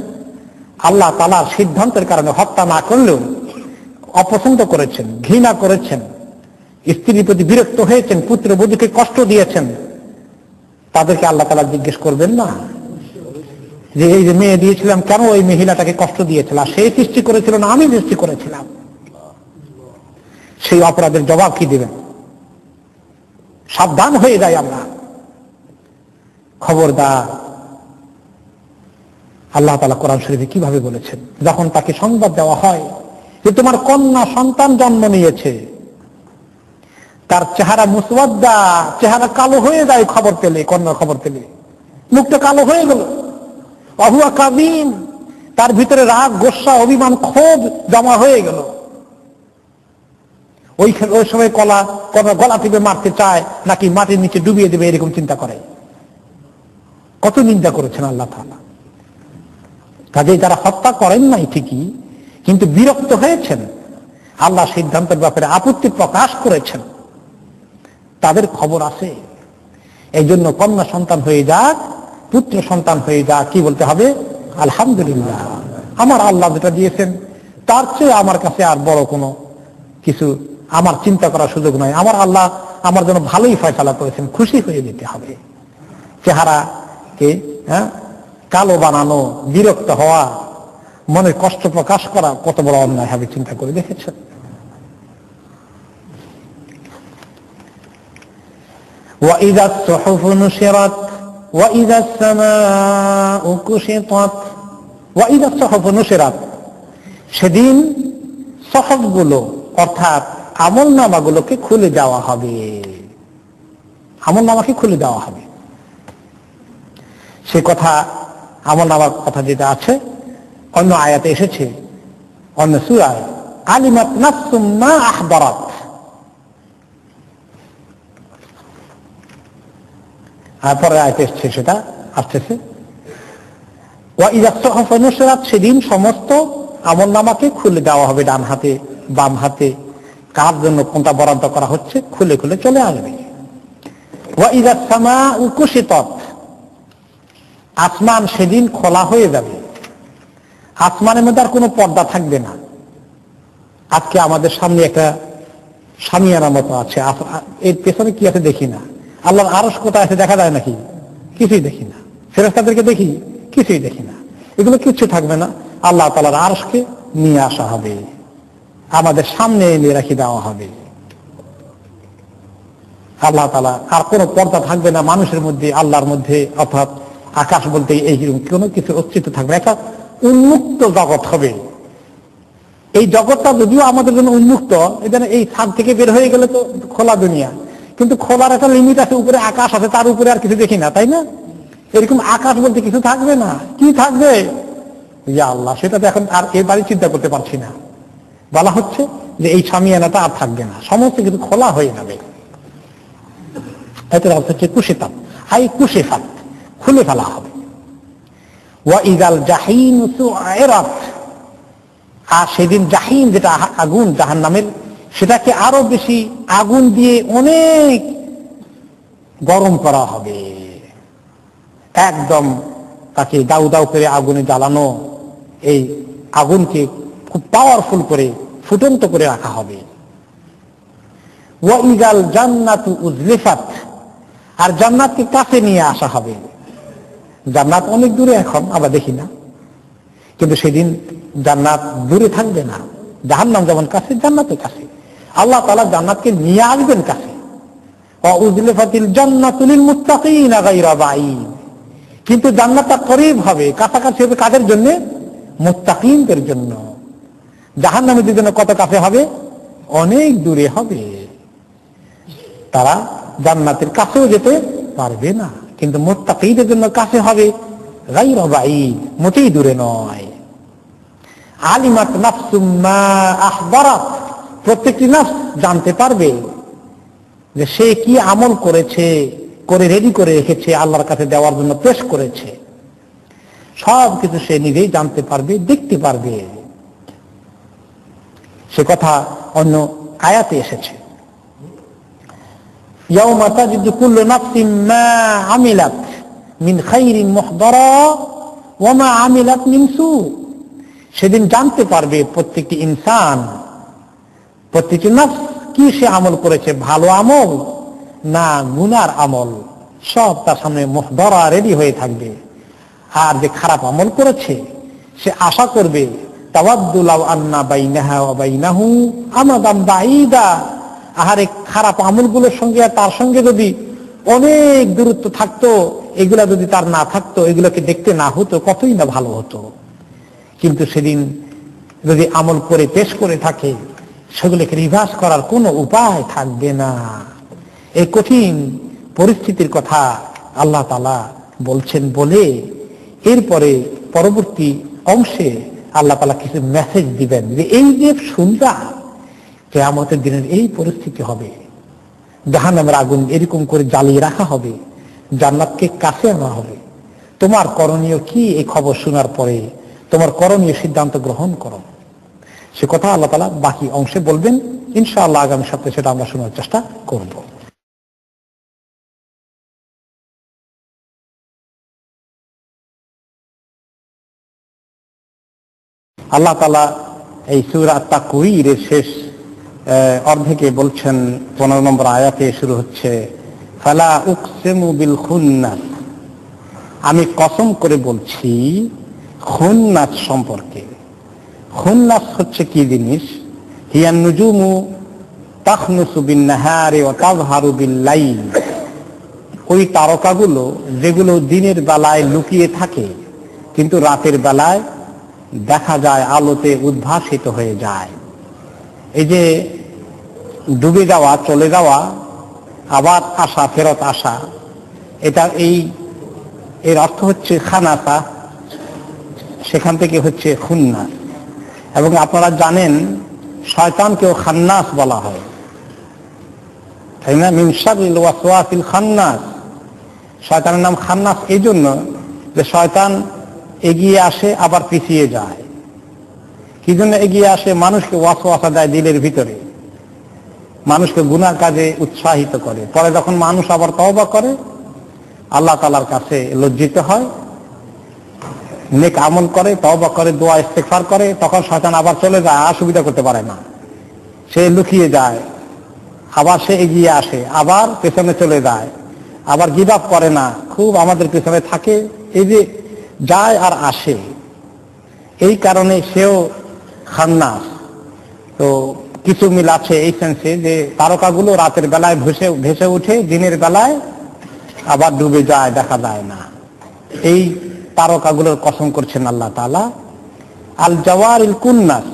আল্লাহ তাআলার সিদ্ধান্তের কারণে হত্যা না করলেও অপছন্দ করেছেন, ঘৃণা করেছেন, স্ত্রীর প্রতি বিরক্ত হয়েছেন, পুত্রবধূকে কষ্ট দিয়েছেন, তাদেরকে আল্লাহ তাআলা জিজ্ঞেস করবেন না যে এই যে মেয়ে দিয়েছিলাম কেন ওই মহিলাটাকে কষ্ট দিয়েছিলাম, সে সৃষ্টি করেছিল না আমি সৃষ্টি করেছিলাম। সেই অপরাধের জবাব কি দিবেন? সাবধান হয়ে যায় আমরা। খবরদার, আল্লাহ তাআলা কোরআন শরীফে কিভাবে বলেছেন, যখন তাকে সংবাদ দেওয়া হয় যে তোমার কন্যা সন্তান জন্ম নিয়েছে, তার চেহারা মুসওয়াদ্দা, চেহারা কালো হয়ে যায় খবর পেলে, কন্যার খবর পেলে মুখটা কালো হয়ে গেল। ওয়াহুয়া কাযীম, তার ভিতরে রাগ, গোসা, অভিমান, ক্ষোভ জমা হয়ে গেল। ওই সময় কন্যা গলা টিপে মারতে চায় নাকি মাটির নিচে ডুবিয়ে দেবে, এরকম চিন্তা করে। কত নিন্দা করেছেন আল্লাহ তাআলা। কাজেই তারা হত্যা করেন নাই ঠিকই, কিন্তু বিরক্ত হয়েছেন, আল্লাহ সিদ্ধান্তের ব্যাপারে আপত্তি প্রকাশ করেছেন, তাদের খবর আছে। এই জন্য কন্যা সন্তান হয়ে যাক, পুত্র সন্তান হয়ে যাক, কি বলতে হবে? আলহামদুলিল্লাহ, আমার আল্লাহ যেটা দিয়েছেন তার চেয়ে আমার কাছে আর বড় কোনো কিছু আমার চিন্তা করার সুযোগ নাই। আমার আল্লাহ আমার জন্য ভালোই ফয়সালা করেছেন, খুশি হয়ে যেতে হবে। চেহারাকে কালো বানানো, বিরক্ত হওয়া, মনের কষ্ট প্রকাশ করা কত বড় অন্যায় হবে চিন্তা করে দেখেছেন? وَإِذَا الصُّحُفُ نُشِرَتْ وَإِذَا السَّمَاءُ كُشِطَتْ وَإِذَا الصُّحُفُ نُشِرَتْ, সেদিন সহফগুলো অর্থাৎ আমলনামাগুলোকে খুলে দেওয়া হবে। আমলনামাকে খুলে দেওয়া হবে। সে কথা, আমলনামার কথা যেটা আছে অন্য আয়াতে এসেছে, অন্য সূরায়, আলিমাত নাফসুম মা আহদারাত। আর পরে আয়াতে এসেছে, সেটা আসতেছে ওয়াইযা সুহুফ নুশিরাত, সেদিন সমস্ত আমলনামাকে খুলে দেওয়া হবে, ডান হাতে বাম হাতে কার জন্য কোনটা বরাদ্দ করা হচ্ছে খুলে খুলে চলে আসবে। ওয়াইযা সামাউ কুশিতাত, আসমান সেদিন খোলা হয়ে যাবে। আসমানের মধ্যে আর কোনো পর্দা থাকবে না। আজকে আমাদের সামনে একটা সামিয়ানার মতো আছে, এর পেছনে কি আছে দেখি না। আল্লাহর আরশ কোথায় আছে দেখা যায় নাকি? কিছুই দেখি না। ফেরেশতাদেরকে দেখি? কিছুই দেখি না। এগুলো কিচ্ছু থাকবে না। আল্লাহ তাআলার আরশকে নিয়ে আসা হবে, আমাদের সামনে এনে রেখে দেওয়া হবে। আল্লাহ তাআলা আর কোনো পর্দা থাকবে না মানুষের মধ্যে, আল্লাহর মধ্যে, অর্থাৎ আকাশ বলতে এইরকম কোনো কিছু অস্তিত্ব থাকবে না। একটা উন্মুক্ত জগৎ হবে। এই জগৎটা যদিও আমাদের জন্য উন্মুক্ত, এখানে এই ছাদ থেকে বের হয়ে গেলে তো খোলা দুনিয়া, কিন্তু খোলার একটা লিমিট আছে। উপরে আকাশ আছে, তার উপরে আর কিছু দেখি না, তাই না? এরকম আকাশ বলতে কিছু থাকবে না। কি থাকবে? ইয়া আল্লাহ, সেটা তো এখন আর এবারই চিন্তা করতে পারছি না। বলা হচ্ছে যে এই সামিয়ানাটা আর থাকবে না, সমস্ত কিছু খোলা হয়ে যাবে। এটার অর্থ হচ্ছে কুশিতাত, আই কুশিফাত, খুলে ফেলা হবে। ওয়াইদাল জাহিম সুইরাত, আর সেদিন জাহিম যেটা আগুন জাহান্নামের, সেটাকে আরো বেশি আগুন দিয়ে অনেক গরম করা হবে। একদম তাকে দাউ দাউ করে আগুনে জ্বালানো, এই আগুনকে খুব পাওয়ারফুল করে ফুটন্ত করে রাখা হবে। ওয়াইদাল জান্নাতু উজলিফাত, আর জান্নাতকে কাছে নিয়ে আসা হবে। জান্নাত অনেক দূরে এখন, আবার দেখি না, কিন্তু সেদিন জান্নাত দূরে থাকবে না। জাহান্নাম যেমন কাছে, জান্নাতের কাছে। আল্লাহ তাআলা জান্নাতকে নিয়ে আসবেন কাছে। ওয়া উজলিফাতিল জান্নাতু লিল মুত্তাকিনা গায়রা বাঈদ, কিন্তু জান্নাতটা করিব হবে, কাছাকাছি হবে কাদের জন্য? মুত্তাকিনদের জন্য। জাহান্নামীদের জন্য কত কাছে হবে? অনেক দূরে হবে। তারা জান্নাতের কাছেও যেতে পারবে না, কিন্তু মুত্তাকিদের জন্য কাছে হবে, গায়রা বাঈদ, মোটেই দূরে নয়। আলিমাত নাফসুম মা আহদারাত, প্রত্যেকটি নফস জানতে পারবে যে সে কি আমল করেছে, করে রেডি করে রেখেছে, আল্লাহর কাছে দেওয়ার জন্য পেশ করেছে। সব কিছু সে নিজেই জানতে পারবে, দেখতে পারবে। সে কথা অন্য আয়াতে এসেছে, ইয়াউমা তাজিদু কুল্লু নাফসিন মা আমিলাত মিন খাইরিন মুহদারা ওয়া মা আমিলাত মিন সু, সেদিন জানতে পারবে প্রত্যেকটি ইনসান, প্রত্যেকটি নফস কি সে আমল করেছে, ভালো আমল না গুনার আমল, সব তার সামনে মুহদারা রেডি হয়ে থাকবে। আর যে খারাপ আমল করেছে সে আশা করবে, তাওয়াদ্দু লাউ আন্না বাইনাহা ওয়া বাইনাহু আমাদাম বাঈদা, আহারে খারাপ আমলগুলোর সঙ্গে আর তার সঙ্গে যদি অনেক দূরত্ব থাকতো, এগুলা যদি তার না থাকতো, এগুলোকে দেখতে না হতো, কতই না ভালো হতো। কিন্তু সেদিন যদি আমল করে পেশ করে থাকে, সেগুলোকে রিভার্স করার কোনো উপায় থাকবে না। এই কঠিন পরিস্থিতির কথা আল্লাহ তাআলা বলছেন বলে এরপরে পরবর্তী অংশে আল্লাহ তাআলা কিছু মেসেজ দিবেন যে এই যে শুনবা, কিয়ামতের দিনের এই পরিস্থিতি হবে, জাহান্নামের আগুন এরকম করে জ্বালিয়ে রাখা হবে, জান্নাতকে কাছে আনা হবে। তোমার করণীয় কি? এই খবর শোনার পরে তোমার করণীয় সিদ্ধান্ত গ্রহণ করো। সে কথা আল্লাহ তাআলা বাকি অংশে বলবেন ইনশাআল্লাহ। আগামী সপ্তাহে সেটা আমরা শোনার চেষ্টা করব। আল্লাহ তাআলা এই সূরা তাকওয়িরের শেষ অর্ধেকে বলছেন 15 নম্বর আয়াতে শুরু হচ্ছে ফালা উকসিমু বিল খুন্নাস, আমি কসম করে বলছি খুন্নাস সম্পর্কে। খুন্নাস হচ্ছে কি জিনিস? হিয়ান নুজুমু তাখনুসু বিন নাহারি ওয়া তাযহারু বিল লাইল, ওই তারকাগুলো যেগুলো দিনের বেলায় লুকিয়ে থাকে কিন্তু রাতের বেলায় দেখা যায়, আলোতে উদ্ভাসিত হয়ে যায়। এই যে ডুবে যাওয়া, চলে যাওয়া, আবার আসা, ফেরত আসা, এটা এর অর্থ হচ্ছে খানাসা, সেখান থেকে হচ্ছে খুন্নাস। এবং আপনারা জানেন শয়তানকেও খান্নাস বলা হয়, তাই না? মিন শাররিল ওয়াসওয়াসিল খান্নাস, শয়তানের নাম খান্নাস এই জন্য যে শয়তান এগিয়ে আসে আবার পিছিয়ে যায়। কি জন্য এগিয়ে আসে? মানুষকে ওয়াসওয়াসা দেয় দিলের ভিতরে, মানুষকে গুনাহ কাজে উৎসাহিত করে। পরে যখন মানুষ আবার তওবা করে, আল্লাহ তাআলার কাছে লজ্জিত হয়, নেক আমল করে, তওবা করে, দোয়া ইস্তেগফার করে, তখন শয়তান আবার চলে যায়, আর সুবিধা করতে পারে না, সে লুকিয়ে যায়। আবার সে এগিয়ে আসে, আবার পেছনে চলে যায়, আবার গিভ আপ করে না, খুব আমাদের পেছনে থাকে। এই যে যায় আর আসে, এই কারণে সেও খান্নাস। তো কিছু মিল আছে এই সেন্সে যে তারকাগুলো রাতের বেলায় ভেসে উঠে, দিনের বেলায় আবার ডুবে যায়, দেখা যায় না। এই তারকাগুলোর কসম করছেন আল্লাহ তাআলা। আল জাওয়ারিল কুন্নাস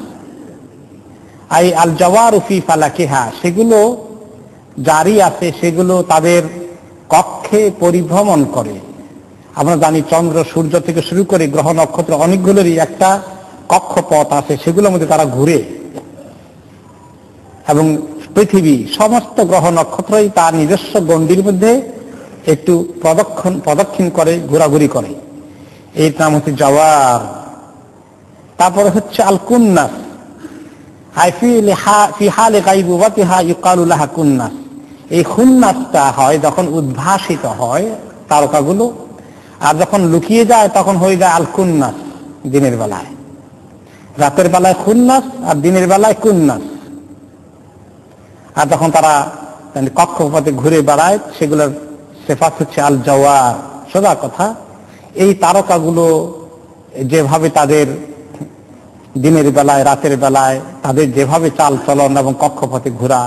আই আল জাওয়ারু ফি ফালাকিহা, সেগুলো জারি আছে, সেগুলো তাদের কক্ষে পরিভ্রমণ করে। আমরা জানি চন্দ্র, সূর্য থেকে শুরু করে গ্রহ নক্ষত্র অনেকগুলোরই একটা কক্ষপথ আছে, সেগুলোর মধ্যে তারা ঘুরে। এবং পৃথিবী, সমস্ত গ্রহ নক্ষত্রই তার নিজস্ব গণ্ডির মধ্যে একটু প্রদক্ষিণ করে, ঘোরাঘুরি করে। এই নাম হচ্ছে জাওয়ার। তারপরে হচ্ছে আল কুন্নাস, ফি হালে গায়বুবাতিহা ইউকালু লাহা কুন্নাস। এই খুন্নাসটা হয় যখন উদ্ভাসিত হয় তারকাগুলো, আর যখন লুকিয়ে যায় তখন হয়ে যায় আল কুন্নাস, দিনের বেলায়। রাতের বেলায় খুন্নাস আর দিনের বেলায় কুন্নাস। আর যখন তারা কক্ষপথে ঘুরে বেড়ায়, সেগুলোর সিফাত হচ্ছে আল জাওয়ার। সোজা কথা, এই তারকাগুলো যেভাবে তাদের দিনের বেলায়, রাতের বেলায় তাদের যেভাবে চাল চলন এবং কক্ষপথে ঘোরা,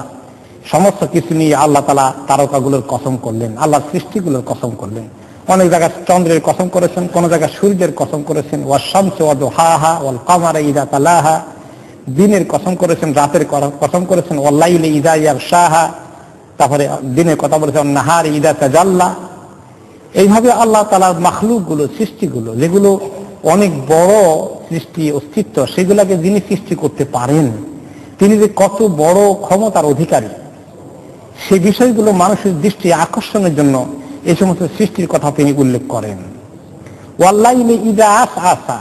সমস্ত কিছু নিয়ে আল্লাহ তাআলা তারকাগুলোর কসম করলেন, আল্লাহর সৃষ্টিগুলোর কসম করলেন। অনেক জায়গায় চন্দ্রের কসম করেছেন, কোন জায়গায় সূর্যের কসম করেছেন, ওয়াশ শামসি ওয়া দুহাহা ওয়াল কামারা ইযা তালাহা, দিনের কসম করেছেন, রাতের কসম করেছেন, ওয়াল লাইলি ইযা ইয়াগশাহা, তারপরে দিনের কথা বলেছেন নাহারি ইযা তাজাল্লা। এইভাবে আল্লাহ তাআলার মাখলুকগুলো, সৃষ্টিগুলো, যেগুলো অনেক বড় সৃষ্টি, অস্তিত্ব, সেগুলোকে যিনি সৃষ্টি করতে পারেন, তিনি যে কত বড় ক্ষমতার অধিকারী, সে বিষয়গুলো মানুষের দৃষ্টি আকর্ষণের জন্য এই সমস্ত সৃষ্টির কথা তিনি উল্লেখ করেন। ওয়াল্লাইলি ইযা আসআসা,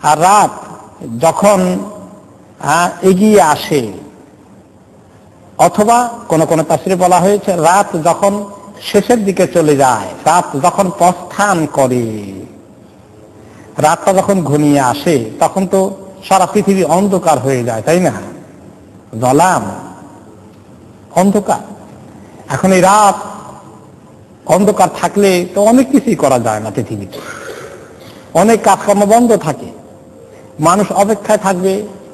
আর রাত যখন এগিয়ে আসে, অথবা কোন কোন তাফসীরে বলা হয়েছে রাত যখন শেষের দিকে চলে যায়, রাত যখন প্রস্থান করে। রাতটা যখন ঘনিয়ে আসে তখন তো সারা পৃথিবী অন্ধকার হয়ে যায়, তাই না? জলাম, অন্ধকার। এখন এই রাত অন্ধকার থাকলে তো অনেক কিছুই করা যায় না পৃথিবীতে, অনেক কাজকর্ম বন্ধ থাকে, মানুষ অপেক্ষায়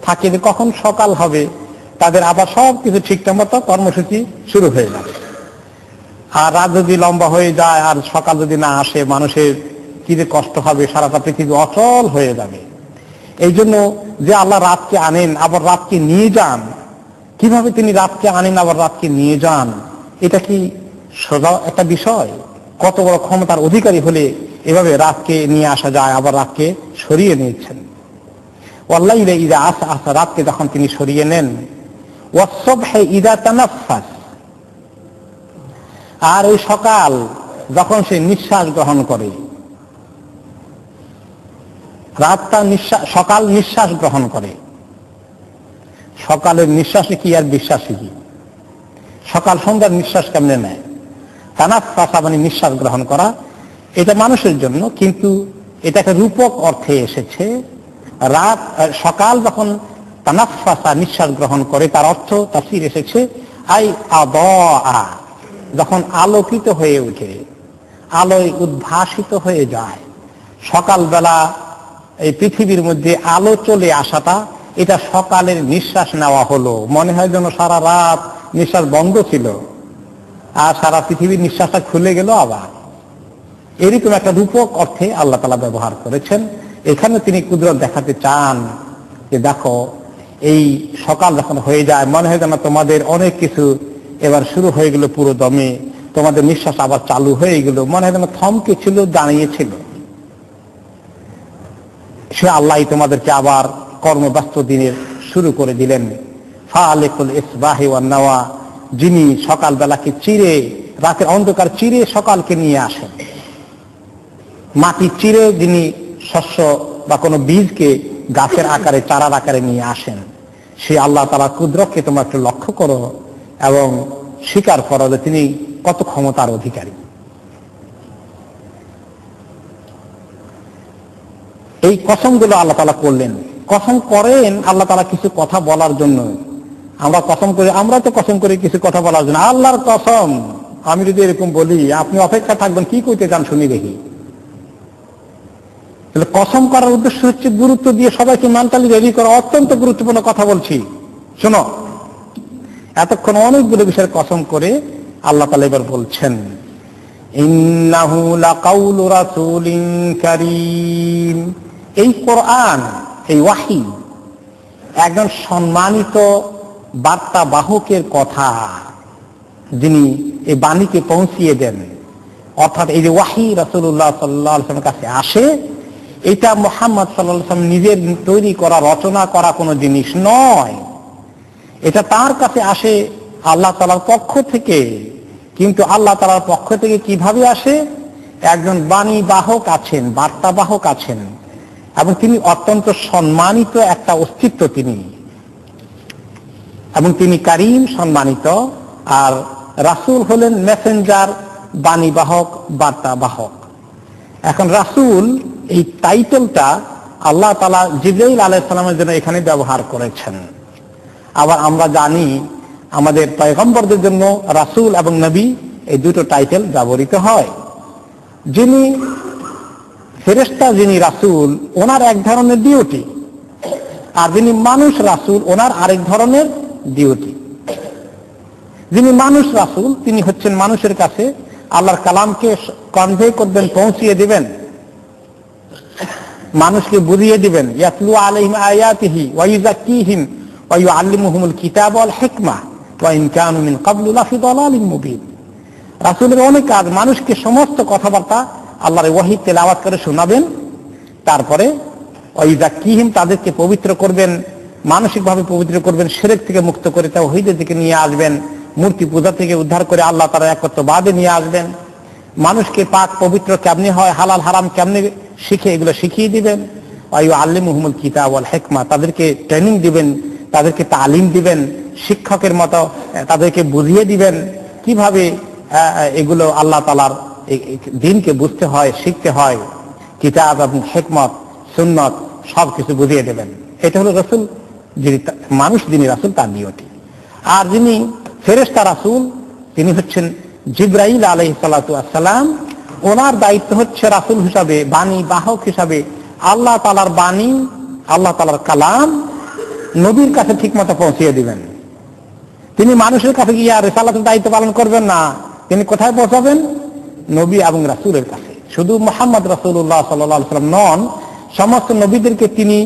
থাকে যে কখন সকাল হবে, তাদের আবার সব কিছু ঠিকঠাক মতো কর্মসূচি শুরু হয়ে যাবে। আর রাত যদি লম্বা হয়ে যায় আর সকাল যদি না আসে, মানুষের কি যে কষ্ট হবে, সারাটা পৃথিবী অচল হয়ে যাবে। এই জন্য যে আল্লাহ রাতকে আনেন আবার রাতকে নিয়ে যান, কিভাবে তিনি রাতকে আনেন আবার রাতকে নিয়ে যান, এটা কি সোজা একটা বিষয়? কত বড় ক্ষমতার অধিকারী হলে এভাবে রাতকে নিয়ে আসা যায়, আবার রাতকে সরিয়ে নিয়েছেন। ওয়াল্লাইলি ইযা আসআসা, রাতকে যখন তিনি সরিয়ে নেন। ওয়াস-সুবহি ইযা তানাফফাস, আর ওই সকাল যখন সে নিঃশ্বাস গ্রহণ করে। রাতটা সকাল নিঃশ্বাস গ্রহণ করে। সকালের নিঃশ্বাসে কি আর বিশ্বাসী কি? সকাল সন্ধ্যার নিঃশ্বাস কেমনে নেয়? তানাফফাস মানে নিঃশ্বাস গ্রহণ করা, এটা মানুষের জন্য, কিন্তু এটা একটা রূপক অর্থে এসেছে। রাত, সকাল যখন তানাফাসা নিঃশ্বাস গ্রহণ করে, তার অর্থ তাফসীরে এসেছে আই আদা, যখন আলোকিত হয়ে ওঠে, আলোয় উদ্ভাসিত হয়ে যায়। সকালবেলা এই পৃথিবীর মধ্যে আলো চলে আসাটা, এটা সকালের নিঃশ্বাস নেওয়া হলো। মনে হয় যেন সারা রাত নিঃশ্বাস বন্ধ ছিল আর সারা পৃথিবীর নিঃশ্বাসটা খুলে গেল আবার। এরকম একটা রূপক অর্থে আল্লাহ তাআলা ব্যবহার করেছেন। এখানে তিনি কুদরত দেখাতে চান যে দেখো, এই সকাল যখন হয়ে যায় মনে হয় যেন তোমাদের অনেক কিছু এবার শুরু হয়ে গেল পুরো দমে, তোমাদের নিঃশ্বাস আবার চালু হয়ে গেল, মনে হয় যেন থমকে ছিল, দাঁড়িয়েছিল। সে আল্লাহ তোমাদেরকে আবার কর্মব্যস্ত দিনের শুরু করে দিলেন। ফালিকুল ইসবাহি ওয়ান নাওয়া, যিনি সকালবেলাকে চিরে, রাতের অন্ধকার চিরে সকালকে নিয়ে আসেন। মাটি চিরে যিনি শস্য বা কোনো বীজকে গাছের আকারে, চারার আকারে নিয়ে আসেন, সে আল্লাহ তাআলা কুদরতকে তোমরা একটু লক্ষ্য করো এবং স্বীকার করো যে তিনি কত ক্ষমতার অধিকারী। এই কসমগুলো আল্লাহ তাআলা করলেন। কসম করেন আল্লাহ তাআলা কিছু কথা বলার জন্য। আমরা কসম করি, আমরা তো কসম করি কিছু কথা বলার জন্য। আল্লাহর কসম, আমি যদি এরকম বলি আপনি অপেক্ষা থাকবেন, কি কইতে চান শুনি দেখি। তাহলে কসম করার উদ্দেশ্য হচ্ছে গুরুত্ব দিয়ে সবাইকে মেন্টালি রেডি করা। অত্যন্ত গুরুত্বপূর্ণ কথা বলছি, শোনো। এতক্ষণ অনেকগুলো বিষয়ের কসম করে আল্লাহ তাআলা এবার বলছেন, ইন্নাহু লাকাউলু রাসূলিন কারীম। এই কোরআন, এই ওয়াহী একজন সম্মানিত বার্তা বাহকের কথা, যিনি এই বাণীকে পৌঁছিয়ে দেন। অর্থাৎ এই যে ওয়াহী রাসূলুল্লাহ সাল্লাল্লাহু আলাইহি ওয়াসাল্লামের কাছে আসে, এটা মুহাম্মদ সাল্লাল্লাহু আলাইহি ওয়াসাল্লাম নিজের তৈরি করা, রচনা করা কোনো জিনিস নয়। এটা তার কাছে আসে আল্লাহ তাআলার পক্ষ থেকে। কিন্তু আল্লাহ তাআলার পক্ষ থেকে কিভাবে আসে? একজন বাণী বাহক আছেন, বার্তা বাহক আছেন, এবং তিনি অত্যন্ত সম্মানিত একটা অস্তিত্ব তিনি, এবং তিনি কারীম, সম্মানিত। আর রাসূল হলেন মেসেঞ্জার, বাণী বাহক, বার্তা বাহক। এখন রাসূল এই টাইটেলটা আল্লাহ তাআলা জিবরাইল আলাইহিস সালামের জন্য এখানে ব্যবহার করেছেন। আবার আমরা জানি আমাদের পয়গম্বরদের জন্য রাসূল এবং নবী এই দুটো টাইটেল ব্যবহৃত হয়। যিনি ফেরেশতা, যিনি রাসূল, ওনার এক ধরনের ডিউটি, আর যিনি মানুষ রাসূল, ওনার আরেক ধরনের ডিউটি। যিনি মানুষ রাসূল, তিনি হচ্ছেন মানুষের কাছে আল্লাহর কালামকে কনভে করবেন, পৌঁছিয়ে দিবেন, মানুষকে বুঝিয়ে দিবেন। ইয়াতলু আলাইহিম আয়াতিহি ওয়া ইউযাক্কিহিম ওয়া ইউআল্লিমুহুমুল কিতাব ওয়াল হিকমা ওয়া ইন কানু মিন ক্বাবলু লাফি দালালিন মুবিন। রাসূলের অনেক কাজ, মানুষকে সমস্ত কথাবার্তা আল্লাহর ওহী তেলাওয়াত করে শোনাবেন, তারপরে ওয়া ইউযাক্কিহিম, তাদেরকে পবিত্র করবেন, মানসিকভাবে পবিত্র করবেন, শিরক থেকে মুক্ত করে তাওহীদের দিকে নিয়ে আসবেন, মূর্তি পূজা থেকে উদ্ধার করে আল্লাহ তাআলার একত্ববাদে নিয়ে আসবেন, মানুষকে পাক পবিত্র কেমনে হয়, হালাল হারাম কেমনে শিখে, এগুলো শিখিয়ে দিবেন। ওয়া ইউআল্লিমুহুমুল কিতাব ওয়াল হিকমা, তাদেরকে ট্রেনিং দিবেন, তাদেরকে তালিম দিবেন, শিক্ষকের মতো তাদেরকে বুঝিয়ে দিবেন কিভাবে এগুলো আল্লাহ তাআলার দ্বীনকে বুঝতে হয়, শিখতে হয়। কিতাব এবং হিকমত, সুন্নত সবকিছু বুঝিয়ে দেবেন। এটা হলো রাসূল, যিনি মানুষ, যিনি রাসূল, তার ডিউটি। আর যিনি ফেরেশতা রাসূল, তিনি হচ্ছেন জিবরাইল আলাইহিস সালাতু ওয়াস সালাম। ওনার দায়িত্ব হচ্ছে রাসূল হিসাবে, বাণী বাহক হিসাবে আল্লাহ তাআলার বাণী, আল্লাহ তাআলার কালাম নবীর কাছে ঠিকমতো পৌঁছিয়ে দিবেন। তিনি মানুষের কাছে গিয়ে রিসালাতের দায়িত্ব পালন করবেন না। তিনি কোথায় পৌঁছাবেন? নবী এবং রাসূলের কাছে। শুধু মুহাম্মদ রাসূলুল্লাহ সাল্লাল্লাহু আলাইহি ওয়াসাল্লাম নন, সমস্ত নবীদেরকে তিনি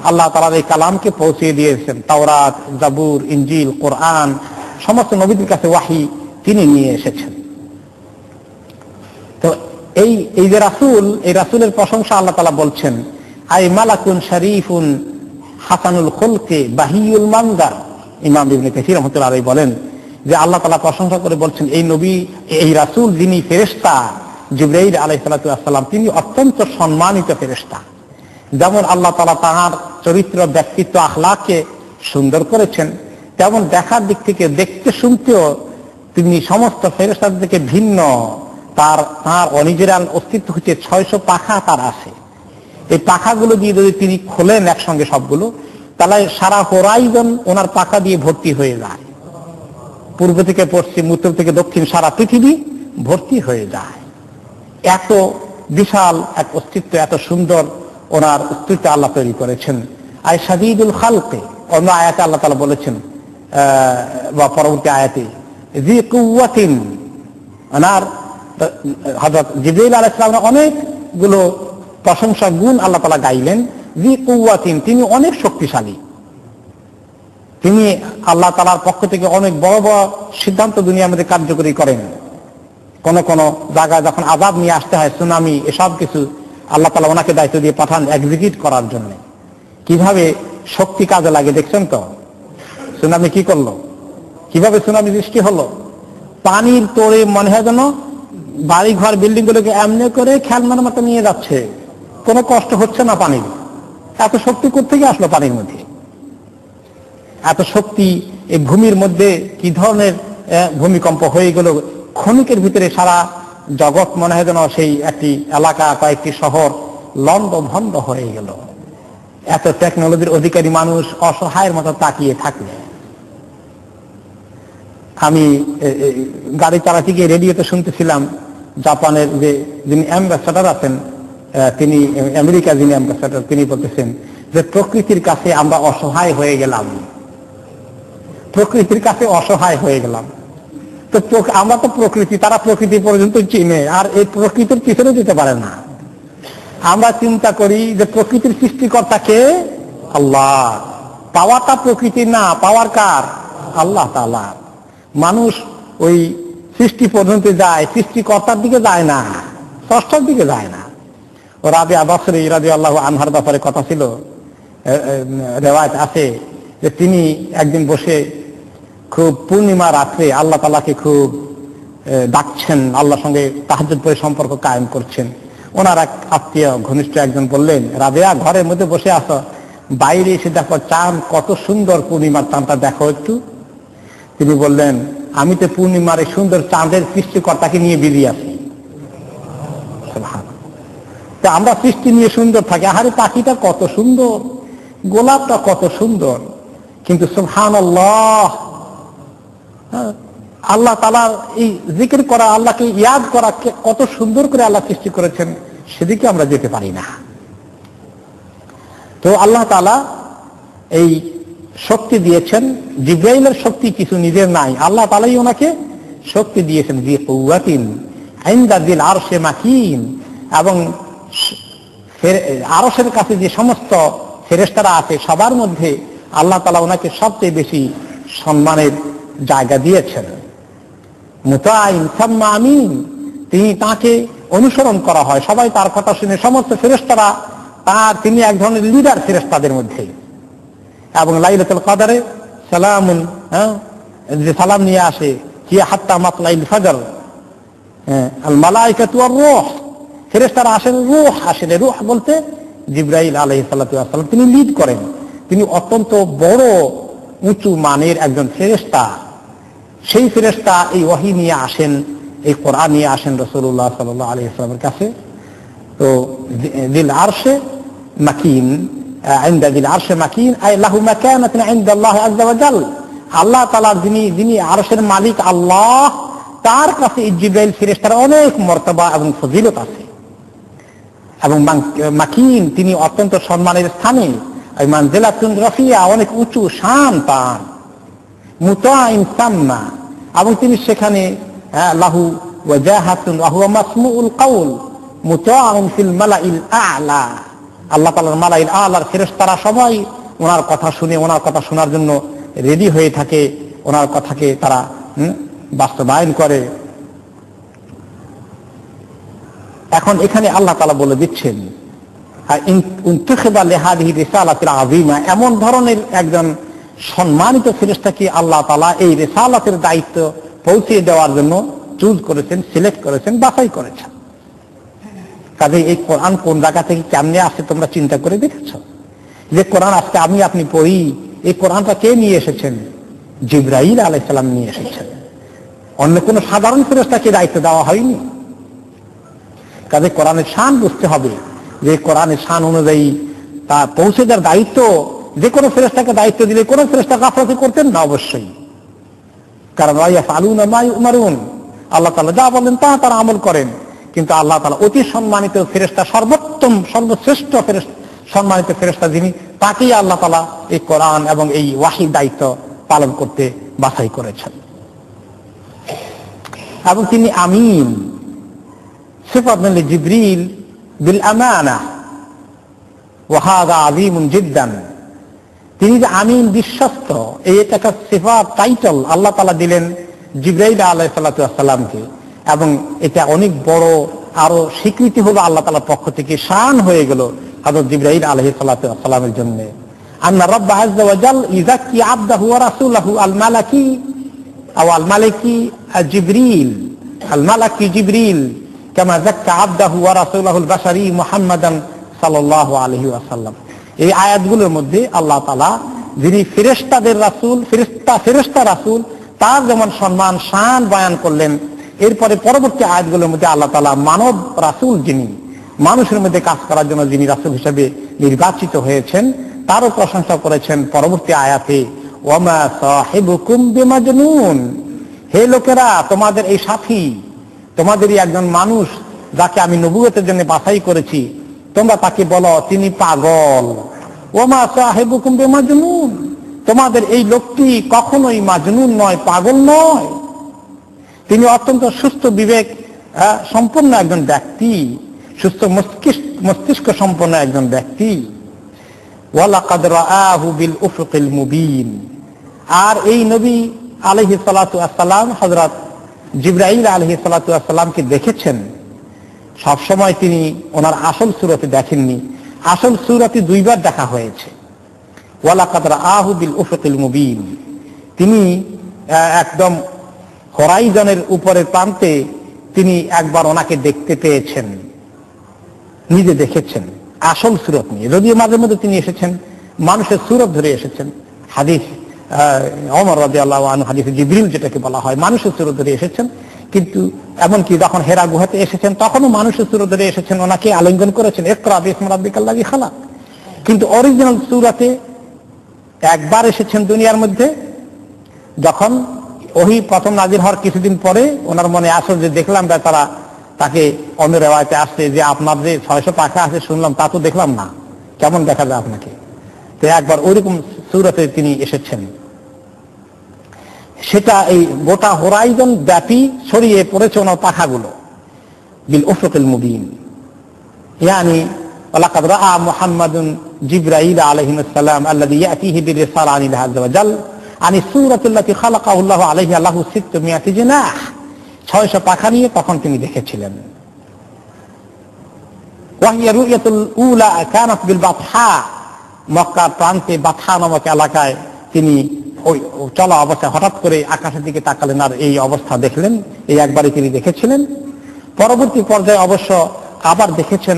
আল্লাহ তাআলার এই কালামকে পৌঁছিয়ে দিয়েছেন। তাওরাত, জাবুর, ইনজিল, কোরআন, সমস্ত নবীদের কাছে ওয়াহী তিনি নিয়ে এসেছেন। তো এই যে রাসূল, এই রাসূলের প্রশংসা আল্লাহ তাআলা বলছেন, আই মালাকুন শরীফুন হাসানুল খুলকে বাহিউল মানজার। ইমাম ইবনে কাসীর রাহমাতুল্লাহ আলাইহি বলেন যে আল্লাহ তাআলা প্রশংসা করে বলছেন, এই নবী, এই রাসূল, যিনি ফেরেশতা জিবরাইল আলাইহিস সালাতু ওয়াস সালাম, তিনি অত্যন্ত সম্মানিত ফেরেশতা। যেমন আল্লাহ তাআলা তাঁর চরিত্র, ব্যক্তিত্ব, আখলাককে সুন্দর করেছেন, তেমন দেখার দিক থেকে, দেখতে শুনতেও তিনি সমস্ত ফেরেশতাদের থেকে ভিন্ন। তার অরিজিনাল অস্তিত্ব হচ্ছে 600 পাখা তার আছে। এই পাখাগুলো দিয়ে যদি তিনি খোলেন একসঙ্গে সবগুলো, তাহলে সারা হোরাইজন ওনার পাখা দিয়ে ভর্তি হয়ে যায়, পূর্ব থেকে পশ্চিম, উত্তর থেকে দক্ষিণ, সারা পৃথিবী ভর্তি হয়ে যায়। এত বিশাল এক অস্তিত্ব, এত সুন্দর ওনার অস্তিত্ব আল্লাহ তৈরি করেছেন। আই শাদীদুল খালকে, অন্য আয়াতে আল্লাহ তাআলা বলেছেন, বা পরবর্তী আয়াতে, জি কুওয়াতিন, ওনার হযরত জিবরাইল আলাইহিস সালামের অনেকগুলো প্রশংসা গুণ আল্লাহ তাআলা গাইলেন। জি কুওয়াতিন, তিনি অনেক শক্তিশালী, তিনি আল্লাহ তাআলার পক্ষ থেকে অনেক বড় বড় সিদ্ধান্ত দুনিয়ার মধ্যে কার্যকরী করেন। কোন কোন জায়গায় যখন আযাব নিয়ে আসতে হয়, সুনামি, এসব কিছু আল্লাহ তাআলা ওনাকে দায়িত্ব দিয়ে পাঠান এক্সিকিউট করার জন্য। কিভাবে শক্তি কাজে লাগে দেখছেন তো? সুনামি কি করলো, কিভাবে সুনামি সৃষ্টি হলো? পানির তোড়ে মনে হয় যেন বাড়ি ঘর বিল্ডিং গুলোকে এমনি করে খেলনার মতো নিয়ে যাচ্ছে, কোনো কষ্ট হচ্ছে না পানির। এত শক্তি কোত্থেকে আসলো পানির মধ্যে? এত শক্তি এই ভূমির মধ্যে কি ধরনের ভূমিকম্প হয়ে গেল, ক্ষণিকের ভিতরে সারা জগৎ মনে হয় যেন সেই একটি এলাকা, কয়েকটি শহর লন্ড ভন্ড হয়ে গেল। এত টেকনোলজির অধিকারী মানুষ অসহায়ের মতো তাকিয়ে থাকলে। আমি গাড়ি চালাতে গিয়ে রেডিওতে শুনতেছিলাম, জাপানের যিনি অ্যাম্বাসাডার আছেন, তিনি আমেরিকা যিনি অ্যাম্বাসাডার, তিনি বলতেছেন যে প্রকৃতির কাছে আমরা অসহায় হয়ে গেলাম, প্রকৃতির কাছে অসহায় হয়ে গেলাম। তো আমরা তো প্রকৃতি, তারা প্রকৃতি পর্যন্ত চিনে, আর এই প্রকৃতির পিছনে যেতে পারে না। আমরা চিন্তা করি যে প্রকৃতির সৃষ্টিকর্তা কে? আল্লাহ। পাওয়ারটা প্রকৃতির না, পাওয়ার কার? আল্লাহ তাআলা। মানুষ ওই সৃষ্টি পর্যন্ত যায়, সৃষ্টিকর্তার দিকে যায় না, স্রষ্টার দিকে যায় না। ও রাবিয়া বসরি রাদিয়াল্লাহু আনহার ব্যাপারে কথা ছিল, রিওয়ায়াত আছে যে তিনি একদিন বসে খুব পূর্ণিমা রাত্রে আল্লাহ তাআলাকে খুব ডাকছেন, আল্লাহর সঙ্গে তাহাজ্জুদ পড়ে সম্পর্ক কায়েম করছেন। ওনার এক আত্মীয় ঘনিষ্ঠ একজন বললেন, রাবেয়া ঘরের মধ্যে বসে আছো, বাইরে এসে দেখো চাঁদ কত সুন্দর, পূর্ণিমার চাঁদটা দেখো একটু। তিনি বললেন, আমি তো পূর্ণিমার এই সুন্দর চাঁদের সৃষ্টিকর্তাকে নিয়ে বেরিয়ে আসি। তো আমরা সৃষ্টি নিয়ে সুন্দর থাকি, আহারে পাখিটা কত সুন্দর, গোলাপটা কত সুন্দর, কিন্তু সুবহানাল্লাহ, আল্লাহ তাআলার এই জিকির করা, আল্লাহকে ইয়াদ করা কত সুন্দর করে আল্লাহ সৃষ্টি করেছেন, সেদিকে আমরা যেতে পারি না। তো আল্লাহ তাআলা এই শক্তি দিয়েছেন, জিবরাইলের শক্তি কিছু নিজের নাই, আল্লাহ তাআলাই ওনাকে শক্তি দিয়েছেন। জি কুওয়াতিন ইনদা যিল আরশে মাকিন, এবং আরশের কাছে যে সমস্ত ফেরেশতারা আছে সবার মধ্যে আল্লাহ তাআলা ওনাকে সবচেয়ে বেশি সম্মানের জায়গা দিয়েছেন। মুতাইন সাম্মা আমিন, তাকে অনুসরণ করা হয়, সবাই তার কথা শুনে, সমস্ত ফেরেশতারা তিনি এক ধরনের লিডার ফেরেশতাদের মধ্যে। এবং লাইলাতুল কদরে সালামুন, যে সালাম নিয়ে আসে, হিয়া হাত্তা মাতলাইল ফজর, আল মালাইকাতু ওয়ার রূহ, ফেরেশতারা আসেন, রূহ আসেন। রূহ বলতে জিবরাইল আলাইহিস সালাতু ওয়াস সালাম, তিনি লিড করেন, তিনি অত্যন্ত বড় উঁচু মানের একজন ফেরেশতা। সেই ফেরেশতা এই ওহী নিয়ে আসেন, এই কোরআন নিয়ে আসেন রাসূলুল্লাহ সাল্লাল্লাহু আলাইহি ওয়াসাল্লামের কাছে। তো যিল আরশে মাকিন, ইনদা যিল আরশে মাকিন আই লাহু মাকানাতুন ইনদাল্লাহ আযজা ওয়া জাল, আল্লাহ তাআলা যিনি আরশের মালিক আল্লাহ, তার কাছে জিবরাইল ফেরেশতার অনেক মর্তবা এবং ফজিলত আছে। এবং মাকিন, তিনি অত্যন্ত সম্মানের স্থানে, মানজিলাতুন রাফিয়া, অনেক উঁচু শান তার। মুতাইন সাম্মা, এবং তিনি সেখানে লাহু ওয়াজাহাতুন ওয়া হুয়া মাসমুউল কাউল মুতাআন ফিল মালাইল আ'লা, আল্লাহ তাআলার মালাইল আ'লার ফেরেশতারা সবাই ওনার কথা শুনে, ওনার কথা শোনার জন্য রেডি হয়ে থাকে, ওনার কথাকে তারা বাস্তবায়ন করে। এখন এখানে আল্লাহ তাআলা বলে দিচ্ছেন, এমন ধরনের একজন সম্মানিত ফেরেশতাকে আল্লাহ তাআলা এই রিসালাতের দায়িত্ব পৌঁছে দেওয়ার জন্য চুজ করেছেন, সিলেক্ট করেছেন, বাছাই করেছেন। কাজে এই কোরআন কোন জায়গা থেকে কেমনে আসে তোমরা চিন্তা করে দেখেছ? যে কোরআন আজকে আমি আপনি পড়ি, এই কোরআনটা কে নিয়ে এসেছেন? জিবরাইল আলাইহিস সালাম নিয়ে এসেছেন, অন্য কোন সাধারণ ফেরেশতাকে দায়িত্ব দেওয়া হয়নি। কাজে কোরআনের শান বুঝতে হবে, যে কোরআনের শান অনুযায়ী তা পৌঁছে দেওয়ার দায়িত্ব যে কোনো ফেরেশতাকে দায়িত্ব দিলে কোন ফেরেশতা গাফলতি করতেন না? অবশ্যই। কারণ ইয়াফআলুনা মা ইউমারুন, আল্লাহ তাআলা যা বলেন তা তারা আমল করেন। কিন্তু আল্লাহ তাআলা অতি সম্মানিত ফেরেশতা, সর্বোত্তম সর্বশ্রেষ্ঠ সম্মানিত ফেরেশতা যিনি, তাকেই আল্লাহ তাআলা এই কোরআন এবং এই ওয়াহী দায়িত্ব পালন করতে বাছাই করেছেন। এবং তিনি আমিন, সিফাতুন লিজিবরিল বিল আমানা ওয়া হাযা আযীমুন জিদ্দান। তিনি যে আমিন, বিশ্বস্ত, এই একটা সিফাত, টাইটেল আল্লাহ তাআলা দিলেন জিবরাইল আলাইহিস সালাতু ওয়াস সালামকে, এবং এটা অনেক বড় আরো স্বীকৃতি হলো আল্লাহ তাআলার পক্ষ থেকে, শান হয়ে গেল হযরত জিবরাইল আলাইহিস সালাতু ওয়াস সালামের জন্য। আন্না রাব্বা আযজা ওয়া জাল ইযাক্কি আবদাহু ওয়া রাসূলাহু আল মালাকি আও আল মালাকি জিবরিল, আল মালাকি জিবরিল কামা যাক্কা আবদাহু ওয়া রাসূলাহু আল বাশারি মুহাম্মাদান সাল্লাল্লাহু আলাইহি ওয়াসাল্লাম। এই আয়াতগুলোর মধ্যে আল্লাহ তাআলা যিনি ফেরেশতাদের রাসূল, ফেরেশতা রাসূল, তার যেমন সম্মান শান বয়ান করলেন, এরপরে পরবর্তী আয়াতগুলোর মধ্যে আল্লাহ তাআলা মানব রাসূল, যিনি মানুষের মধ্যে কাজ করার জন্য যিনি রাসূল হিসেবে নির্বাচিত হয়েছেন, তারও প্রশংসা করেছেন পরবর্তী আয়াতে, ওয়ামা সাহিবুকুম বিমাজনুন, হে লোকেরা, তোমাদের এই সাথী, তোমাদেরই একজন মানুষ যাকে আমি নবুয়তের জন্য বাছাই করেছি, তোমরা তাকে বলো তিনি পাগল। ওমা সাহিবুকুম বিমাজনুন, তোমাদের এই লোকটি কখনোই মাজনুন নয়, পাগল নয়। তিনি অত্যন্ত সুস্থ বিবেক সম্পন্ন একজন ব্যক্তি, সুস্থ মস্তিষ্ক সম্পন্ন একজন ব্যক্তি। ওয়ালাকাদ রাআহু বিল উফুকিল মুবিন। আর এই নবী আলাইহিস সালাতু ওয়াস সালাম হযরত জিবরাইল আলাইহিস সালাতু ওয়াস সালামকে দেখেছেন। সবসময় তিনি ওনার আসল সূরতে দেখেননি, আসল সূরতে দুইবার দেখা হয়েছে। ওয়ালাকাদ রাআহু বিল উফুকিল মুবিন, তিনি একদম হরাইজনের উপরের প্রান্তে তিনি একবার ওনাকে দেখতে পেয়েছেন, নিজে দেখেছেন আসল সূরত নিয়ে। যদিও মাঝে মধ্যে তিনি এসেছেন মানুষের সূরত ধরে এসেছেন, হাদিস ওমর রাদিয়াল্লাহু আনহু হাদিসে জিবরিল যেটাকে বলা হয়, মানুষের সূরত ধরে এসেছেন। কিন্তু এমনকি যখন হেরা গুহাতে এসেছেন তখনও মানুষের সূরত ধরে এসেছেন, ওনাকে আলিঙ্গন করেছেন, ইকরা বিসমি রাব্বিকাল্লাযী খালাক। কিন্তু অরিজিনাল সূরতে একবার এসেছেন দুনিয়ার মধ্যে, যখন ওহী প্রথম নাজিল হওয়ার কিছুদিন পরে ওনার মনে আসল যে দেখলাম তারা তাকে অন্য রেওয়ায়েতে আসছে যে আপনার যে 600 পাখা আছে শুনলাম, তা তো দেখলাম না, কেমন দেখা যায় আপনাকে। তো একবার ওইরকম সূরতে তিনি এসেছেন, সেটা এই গোটা হোরাইজন ব্যাপী ছড়িয়ে পড়েছে ওনার পাখাগুলো। বিল উফুকিল মুবিন, ইয়ানি ওয়ালাকাদ রাআ মুহাম্মাদুন জিবরাইল আলাইহিস সালাম আল্লাযী ইয়াতিহি বিরিসালা আনিল্লাহি আযজা ওয়া জাল আনি সূরাতিল্লাতী খালাকাহু আল্লাহু আলাইহা লাহু 600 জিনাহ, 600 পাখা নিয়ে তখন তিনি দেখেছিলেন। ওয়াহিয়া রুয়াতুল উলা কানাত বিল বাতহা, মক্কার প্রান্তে বাতহা নামক এলাকায় তিনি ওই চলা অবস্থায় হঠাৎ করে আকাশের দিকে তাকালেন আর এই অবস্থা দেখলেন। এই একবারই তিনি দেখেছিলেন। পরবর্তী পর্যায়ে অবশ্য আবার দেখেছেন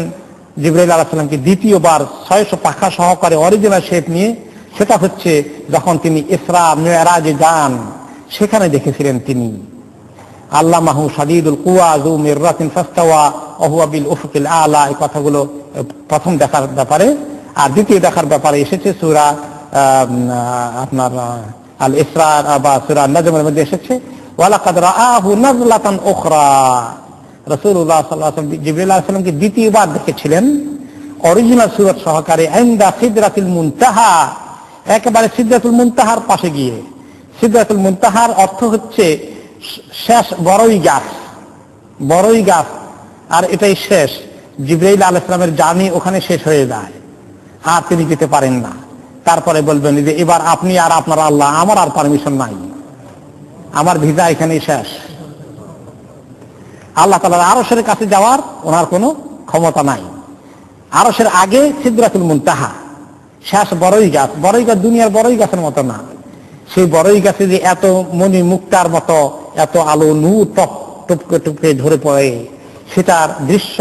জিবরাইল আলাইহিস সালামকে দ্বিতীয়বার 600 পাখা সহকারে অরিজিনাল শেপ নিয়ে, সেটা হচ্ছে যখন তিনি ইসরা মিরাজে যান, সেখানে দেখেছিলেন তিনি। আল্লামাহু শাদীদুল কুওয়া যু মিররাতিন ফাস্তাওয়া ওয়া হুয়া বিল উফুকিল আলা, এই কথাগুলো প্রথম দেখার ব্যাপারে। আর দ্বিতীয় দেখার ব্যাপারে এসেছে সূরা আপনার আল ইসরা বা সূরা নাজমের মধ্যে এসেছে, ওয়ালাকাদ রাআহু নাযলাতান উখরা। রাসূলুল্লাহ সাল্লাল্লাহু আলাইহি ওয়াসাল্লাম জিবরাইল আলাইহিস সালামকে দ্বিতীয়বার দেখেছিলেন অরিজিনাল সূরত সহকারে, ইনদা সিদরাতুল মুনতাহা, একেবারে সিদরাতুল মুনতাহার পাশে গিয়ে। সিদরাতুল মুনতাহার অর্থ হচ্ছে শেষ, বড়ই গাছ, বড়ই গাছ, আর এটাই শেষ। জিবরাইল আলাইহিস সালামের জার্নি ওখানে শেষ হয়ে যায়, আর তিনি যেতে পারেন না। তারপরে বলবেন যে এবার আপনি আর আপনার আল্লাহ, আমার আর পারমিশন নাই, আমার ভিসা এখানেই শেষ। আল্লাহ তাআলার আরশের কাছে যাওয়ার ওনার কোনো ক্ষমতা নাই। আরশের আগে সিদরাতুল মুনতাহা, শেষ বড়ই গাছ। বড়ই গাছ দুনিয়ার বড়ই গাছের মতো না, সেই বড়ই গাছে যে এত মণি মুক্তার মতো এত আলো নূর টপ টপকে টপকে ঝরে পড়ে, সেটার দৃশ্য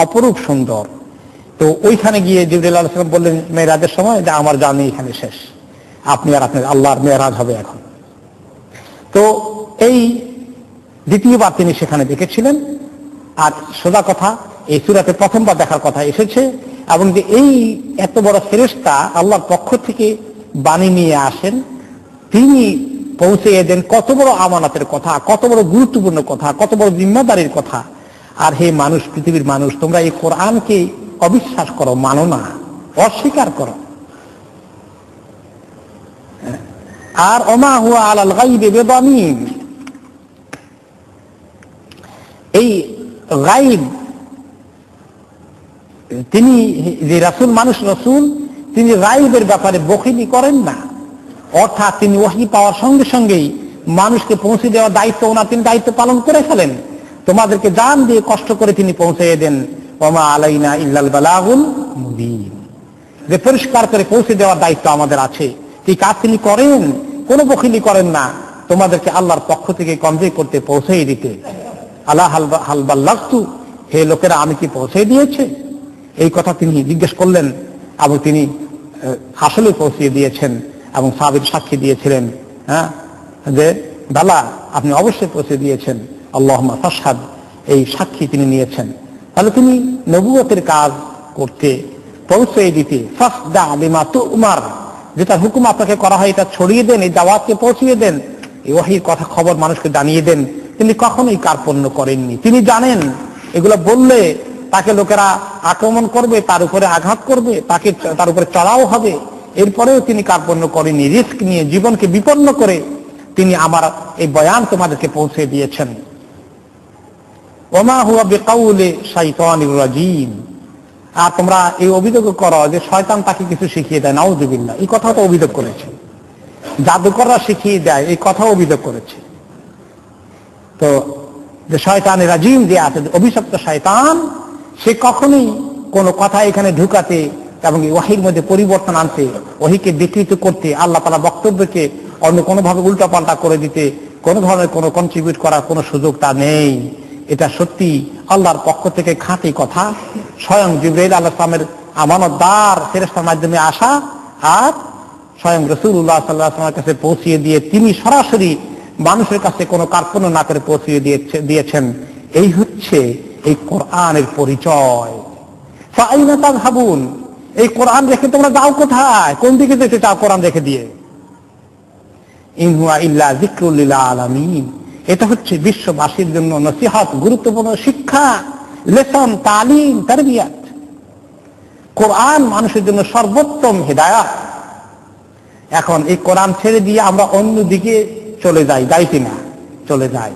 অপরূপ সুন্দর। তো ওইখানে গিয়ে জিবরাইল আলাইহিস সালাম বললেন মেরাজের সময় যে আমার জার্নি এখানে শেষ, আপনি আর আপনার আল্লাহর মেরাজ হবে এখন। তো এই দ্বিতীয়বার তিনি সেখানে দেখেছিলেন। আর সোজা কথা, এই সূরাতে প্রথমবার দেখার কথা এসেছে এবং যে এই এত বড় ফেরেশতা আল্লাহর পক্ষ থেকে বাণী নিয়ে আসেন, তিনি পৌঁছে দেন কত বড় আমানতের কথা, কত বড় গুরুত্বপূর্ণ কথা, কত বড় জিম্মাদারির কথা। আর হে মানুষ, পৃথিবীর মানুষ, তোমরা এই কোরআনকে অবিশ্বাস করো, মানো না, অস্বীকার করো। আর ওমা হুয়া আলাল গায়বি বিদানীন, এই গায়ব তিনি যে রাসূল, মানুষ রাসূল, তিনি গায়বের ব্যাপারে বখিলি করেন না। অর্থাৎ তিনি ওহী পাওয়ার সঙ্গে সঙ্গেই মানুষকে পৌঁছে দেওয়ার দায়িত্ব ওনার, তিনি দায়িত্ব পালন করে ফেলেন। তোমাদেরকে জান দিয়ে কষ্ট করে তিনি পৌঁছে দেন। ওমা আলাইনা ইল্লাল বালাগুল মুবিন, যে পরিষ্কার করে পৌঁছে দেওয়ার দায়িত্ব আমাদের আছে। এই কাজ তিনি করেন, কোনো বখিলি করেন না, তোমাদেরকে আল্লাহর পক্ষ থেকে কনভে করতে, পৌঁছে দিতে। আলা হাল বাল্লাগতু, হে লোকেরা, আমি কি পৌঁছে দিয়েছে? এই কথা তিনি জিজ্ঞেস করলেন এবং তিনি আসলে পৌঁছে দিয়েছেন এবং সাহাবীর সাক্ষী দিয়েছিলেন, হ্যাঁ, যে বালা, আপনি অবশ্যই পৌঁছে দিয়েছেন, আল্লাহুম্মা ফাশহাদ, এই সাক্ষী তিনি নিয়েছেন। তাহলে তিনি নবুয়তের কাজ করতে, পৌঁছে দিতে, ফাসদা বিমা তুমার, যেটা হুকুম আপনাকে করা হয় এটা ছড়িয়ে দেন, এই দাওয়াতকে পৌঁছিয়ে দেন, এই ওহীর কথা খবর মানুষকে জানিয়ে দেন। তিনি কখনোই কার্পণ্য করেননি। তিনি জানেন এগুলো বললে তাকে লোকেরা আক্রমণ করবে, তার উপরে আঘাত করবে, তাকে তার উপরে চড়াও হবে, এরপরেও তিনি কার্পণ্য করেননি। রিস্ক নিয়ে, জীবনকে বিপন্ন করে তিনি আমার এই বয়ান তোমাদেরকে পৌঁছে দিয়েছেন। ওমা হুয়া বিকাউলি শাইতানির রাজিম, আর তোমরা এই অভিযোগ করো যে শয়তান তাকে কিছু শিখিয়ে দেয়, নাউযুবিল্লাহ, এই কথাও তো অভিযোগ করেছে। জাদুকররা শিখিয়ে দেয়, এই কথাও অভিযোগ করেছে। তো যে শয়তানের রাজিম যে আছে, অভিশপ্ত শয়তান, সে কখনোই কোনো কথা এখানে ঢুকাতে এবং ওহীর মধ্যে পরিবর্তন আনতে, ওহীকে বিকৃত করতে, আল্লাহ তাআলা বক্তব্যকে অন্য কোনোভাবে উল্টাপাল্টা করে দিতে, কোনো ধরনের কোনো কন্ট্রিবিউট করার কোনো সুযোগ তার নেই। এটা সত্যি আল্লাহর পক্ষ থেকে খাঁটি কথা, স্বয়ং জিবরাইল আলাইহিস সালামের আমানতদার ফেরেশতার মাধ্যমে আসা, আর স্বয়ং রাসূলুল্লাহ সাল্লাল্লাহু আলাইহি ওয়াসাল্লামের কাছে পৌঁছিয়ে দিয়ে তিনি সরাসরি মানুষের কাছে কোনো কার্পণ্য না করে পৌঁছিয়ে দিয়েছেন। এই হচ্ছে এই কোরআনের পরিচয়। ফাআইনা তাযহাবুন, এই কোরআন রেখে তোমরা যাও কোথায়? কোন দিকে যেতে চাও কোরআন রেখে দিয়ে? ইন হুয়া ইল্লা যিকরুল লিল আলামিন, এটা হচ্ছে বিশ্ববাসীর জন্য নসিহত, গুরুত্বপূর্ণ শিক্ষা, লেসন, তালিম, তারবিয়াত। কোরআন মানুষের জন্য সর্বোত্তম হেদায়েত। এখন এই কোরআন ছেড়ে দিয়ে আমরা অন্যদিকে চলে যাই, যাই কিনা? চলে যাই।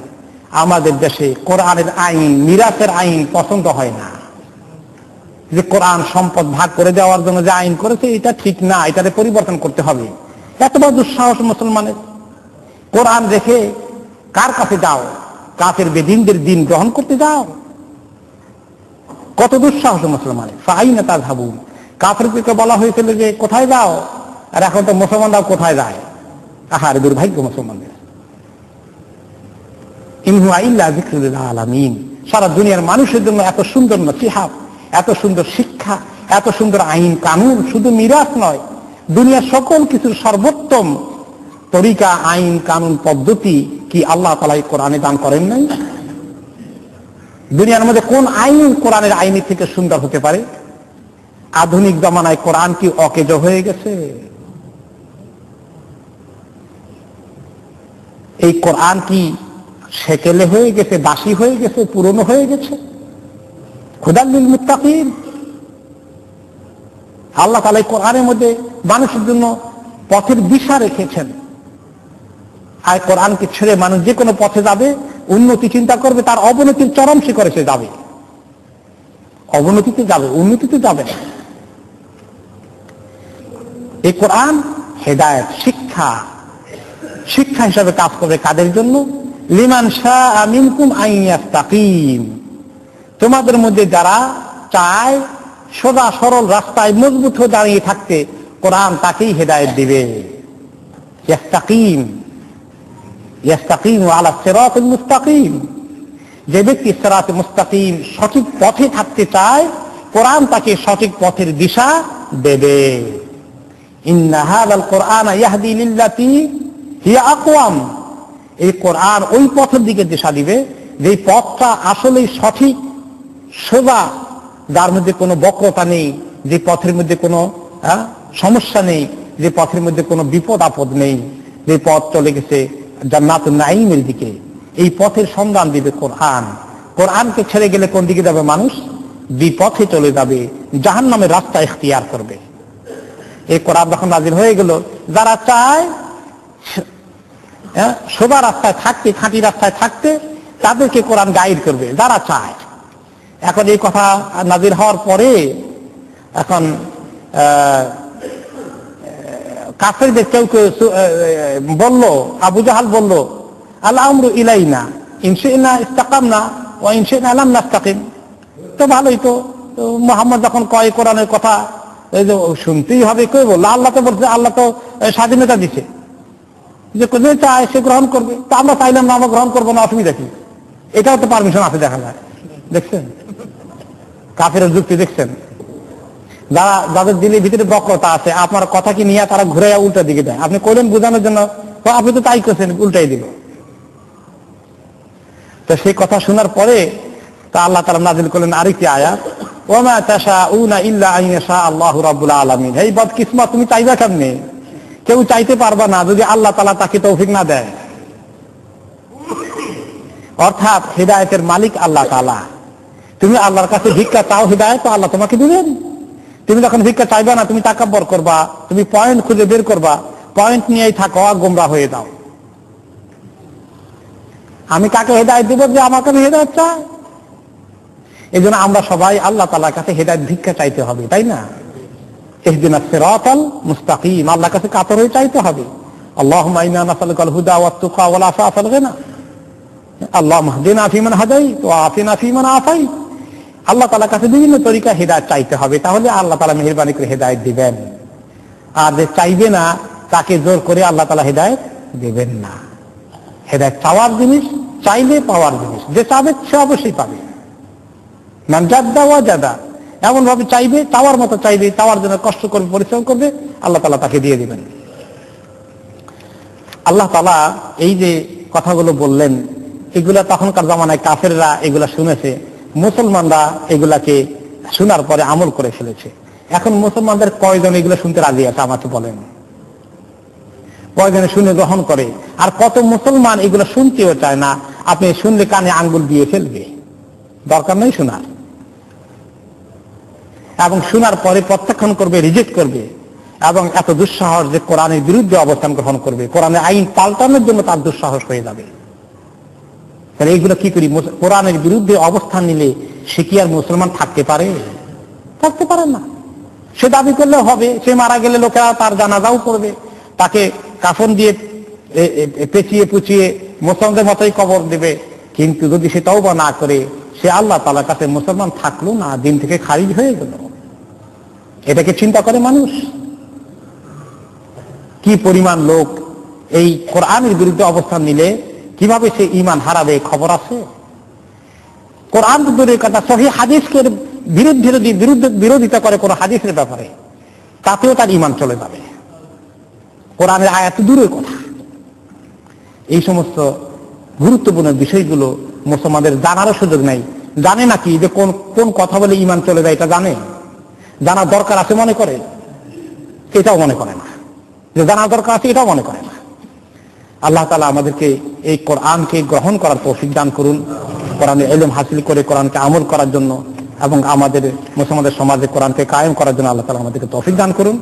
আমাদের দেশে কোরআনের আইন, মিরাসের আইন পছন্দ হয় না। যে কোরআন সম্পদ ভাগ করে দেওয়ার জন্য যে আইন করেছে, এটা ঠিক না, এটাকে পরিবর্তন করতে হবে। এত বড় দুঃসাহস মুসলমানের! কোরআন রেখে কার কাছে যাও? কাফের বেদিনদের দিন গ্রহণ করতে যাও? কত দুঃসাহস মুসলমানের! ফাআইনা তাযহাবুন, কাফেরকে বলা হয়েছিল যে কোথায় যাও, আর এখন তো মুসলমানরাও কোথায় যায়। আহারে দুর্ভাগ্য মুসলমানদের! ইন হুয়া ইল্লা যিকরুল লিল আলামিন, সারা দুনিয়ার মানুষের জন্য এত সুন্দর নসিহত, এত সুন্দর শিক্ষা, এত সুন্দর আইন কানুন, শুধু মিরাস নয়, দুনিয়ার সকল কিছুর সর্বোত্তম তরিকা, আইন কানুন পদ্ধতি কি আল্লাহ তাআলা এই কোরআনে দান করেন নাই? দুনিয়ার মধ্যে কোন আইন কোরআনের আইনের থেকে সুন্দর হতে পারে? আধুনিক জামানায় কোরআন কি অকেজো হয়ে গেছে? এই কোরআন কি সেকেলে হয়ে গেছে, বাসি হয়ে গেছে, পুরনো হয়ে গেছে? হুদাল লিল মুত্তাকিন, আল্লাহ তাআলা এই কোরআনের মধ্যে মানুষের জন্য পথের দিশা রেখেছেন। আর কোরআনকে ছেড়ে মানুষ যে কোনো পথে যাবে, উন্নতি চিন্তা করবে, তার অবনতির চরম শিখরে সে যাবে। অবনতিতে যাবে, উন্নতিতে যাবে না। এই কোরআন হেদায়েত, শিক্ষা, শিক্ষা হিসাবে কাজ করবে কাদের জন্য? লিমান শাআ মিনকুম আন ইয়াস্তাকিম, তোমাদের মধ্যে যারা চায় সোজা সরল রাস্তায় মজবুত হয়ে দাঁড়িয়ে থাকতে, কোরআন তাকেই হেদায়েত দিবে। ইয়াস্তাকিম, ইয়াস্তাকিম আলা সিরাতিল মুস্তাকিম, যে ব্যক্তি সিরাতে মুস্তাকিম, সঠিক পথে থাকতে চায়, কোরআন তাকে সঠিক পথের দিশা দেবে। ইন্না হাযাল কুরআনা ইয়াহদি লিল্লাতী হিয়া আকওয়াম, এই কোরআন ওই পথের দিকে দিশা দিবে যে পথটা আসলেই সঠিক, সোজা, যার মধ্যে কোনো বক্রতা নেই, যে পথের মধ্যে কোনো সমস্যা নেই, যে পথের মধ্যে কোনো বিপদ আপদ নেই, যে পথ চলে গেছে জান্নাতুন নাঈমের দিকে, এই পথের সন্ধান দিবে কোরআন। কোরআনকে ছেড়ে গেলে কোন দিকে যাবে মানুষ? বিপথে চলে যাবে, জাহান্নামের রাস্তা ইখতিয়ার করবে। এই কোরআন যখন নাযিল হয়ে গেল, যারা চায় সোজা রাস্তায় থাকতে, খাঁটি রাস্তায় থাকতে, তাদেরকে কোরআন গাইড করবে, যারা চায়। এখন এই কথা নাযিল হওয়ার পরে এখন কাফেরদের কেউ কেউ বলল, আবু জাহাল বলল, আল আমরু ইলাইনা ইনশি'না ইসতাকামনা ওয়া ইনশি'না লাম নাস্তাকিম। তো ভালোই তো, মুহাম্মদ যখন কয় কোরআনের কথা শুনতেই হবে। কই বলল? আল্লাহ তো বলছে, আল্লাহ তো স্বাধীনতা দিছে, যে চায় সে গ্রহণ করবে। তো আমরা চাইলাম না, আমরা গ্রহণ করবো না, অসুবিধা কি? এটাও তো পারমিশন আছে, দেখা যায়। দেখছেন কাফেরের যুক্তি? দেখছেন যাদের দিলের ভিতরে বক্রতা আছে, আপনার কথা কি নিয়ে তারা ঘুরে উল্টা দিকে দেয়। আপনি কইলেন বোঝানোর জন্য, তো আপনি তো তাই করছেন, উল্টাই দিল। তো সেই কথা শোনার পরে তা আল্লাহ তাআলা নাযিল করলেন আরেকটি আয়াত, ওয়া মা তাশাউনা ইল্লা আন ইয়াশা আল্লাহু রাব্বুল আলামিন। এই বদকিসমত, তুমি চাইবা কেমনে? কেউ চাইতে পারবা না যদি আল্লাহ তাআলা তাকে তৌফিক না দেয়। অর্থাৎ হিদায়াতের মালিক আল্লাহ তাআলা। তুমি আল্লাহর কাছে ভিক্ষা চাও হিদায়াত, তো আল্লাহ তোমাকে দিবেন। তুমি যখন ভিক্ষা চাইবা না, তুমি তাকাব্বর করবা, তুমি পয়েন্ট খুঁজে বের করবা, পয়েন্ট নিয়েই থাকো, গোমরাহ হয়ে যাও। আমি কাকে হেদায়েত দিব? যে আমার কাছে হেদায়েত চায়। এই জন্য আমরা সবাই আল্লাহ তাআলার কাছে হেদায়েত ভিক্ষা চাইতে হবে, তাই না? ইহদিনাস সিরাতাল মুস্তাকিম, আল্লাহর কাছে কাতর হয়ে চাইতে হবে। আল্লাহুম্মা ইন্না নাসআলুকাল হুদা ওয়াত তুকা ওয়াল আফাফা ওয়াল গিনা, আল্লাহুম্মা ইহদিনা ফীমান হাদাইত ওয়া আফিনা ফীমান আফাইত। আল্লাহ তাআলার কাছে বিভিন্ন তরিকা হেদায়েত চাইতে হবে, তাহলে আল্লাহ তাআলা মেহেরবানি করে হেদায়েত দিবেন। আর যে চাইবে না, তাকে জোর করে আল্লাহ তাআলা হেদায়েত দিবেন না। হেদায়েত চাওয়ার জিনিস, চাইলে পাওয়ার জিনিস। যে চাবে সে অবশ্যই পাবে। মান জাদ্দা ওয়াজাদা, এমন ভাবে চাইবে, চাওয়ার মতো চাইবে, চাওয়ার জন্য কষ্ট করবে, পরিশ্রম করবে, আল্লাহ তাআলা তাকে দিয়ে দিবেন। আল্লাহ তাআলা এই যে কথাগুলো বললেন, এগুলা তখনকার জামানায় কাফেররা এগুলা শুনেছে, মুসলমানরা এগুলাকে শোনার পরে আমল করে ফেলেছে। এখন মুসলমানদের কয়জন এগুলো শুনতে রাজি আছে আমাকে বলেন? কয়জনে শুনে গ্রহণ করে? আর কত মুসলমান এগুলো শুনতেও চায় না? আপনি শুনলে কানে আঙ্গুল দিয়ে ফেলবে, দরকার নেই শোনার। এবং শোনার পরে প্রত্যাখ্যান করবে, রিজেক্ট করবে, এবং এত দুঃসাহস যে কোরআনের বিরুদ্ধে অবস্থান গ্রহণ করবে, কোরআনের আইন পাল্টানোর জন্য তার দুঃসাহস হয়ে যাবে। তাহলে এইগুলো কি করি? কোরআনের বিরুদ্ধে অবস্থান নিলে সে কি আর মুসলমান থাকতে পারে? থাকতে পারে না। সে দাবি করলে হবে, সে মারা গেলে লোকেরা তার জানাজাও করবে, তাকে কাফন দিয়ে পেঁচিয়ে পুচিয়ে মুসলমানদের মতোই কবর দেবে। কিন্তু যদি সে তওবা না করে, সে আল্লাহ তাআলার কাছে মুসলমান থাকলো না, দিন থেকে খারিজ হয়ে গেল। এটাকে চিন্তা করে মানুষ? কি পরিমাণ লোক এই কোরআনের বিরুদ্ধে অবস্থান নিলে কিভাবে সে ঈমান হারাবে, খবর আছে? কোরআন দূরের কথা, সহিহ হাদিসকে বিরোধিতা করে কোন হাদিসের ব্যাপারে, তাতেও তার ঈমান চলে যাবে। কোরআনের আয়াত দূরের কথা। এই সমস্ত গুরুত্বপূর্ণ বিষয়গুলো মুসলমানদের জানারও সুযোগ নাই। জানে নাকি যে কোন কোন কথা বলে ঈমান চলে যায়? এটা জানে? জানার দরকার আছে মনে করে? এটাও মনে করে না। যে জানার দরকার আছে এটাও মনে করে না। আল্লাহ তাআলা আমাদেরকে এই কোরআনকে গ্রহণ করার তৌফিক দান করুন, কোরআনের ইলম হাসিল করে কোরআনকে আমল করার জন্য, এবং আমাদের মুসলমানদের সমাজে কোরআনকে কায়েম করার জন্য আল্লাহ তাআলা আমাদেরকে তৌফিক দান করুন।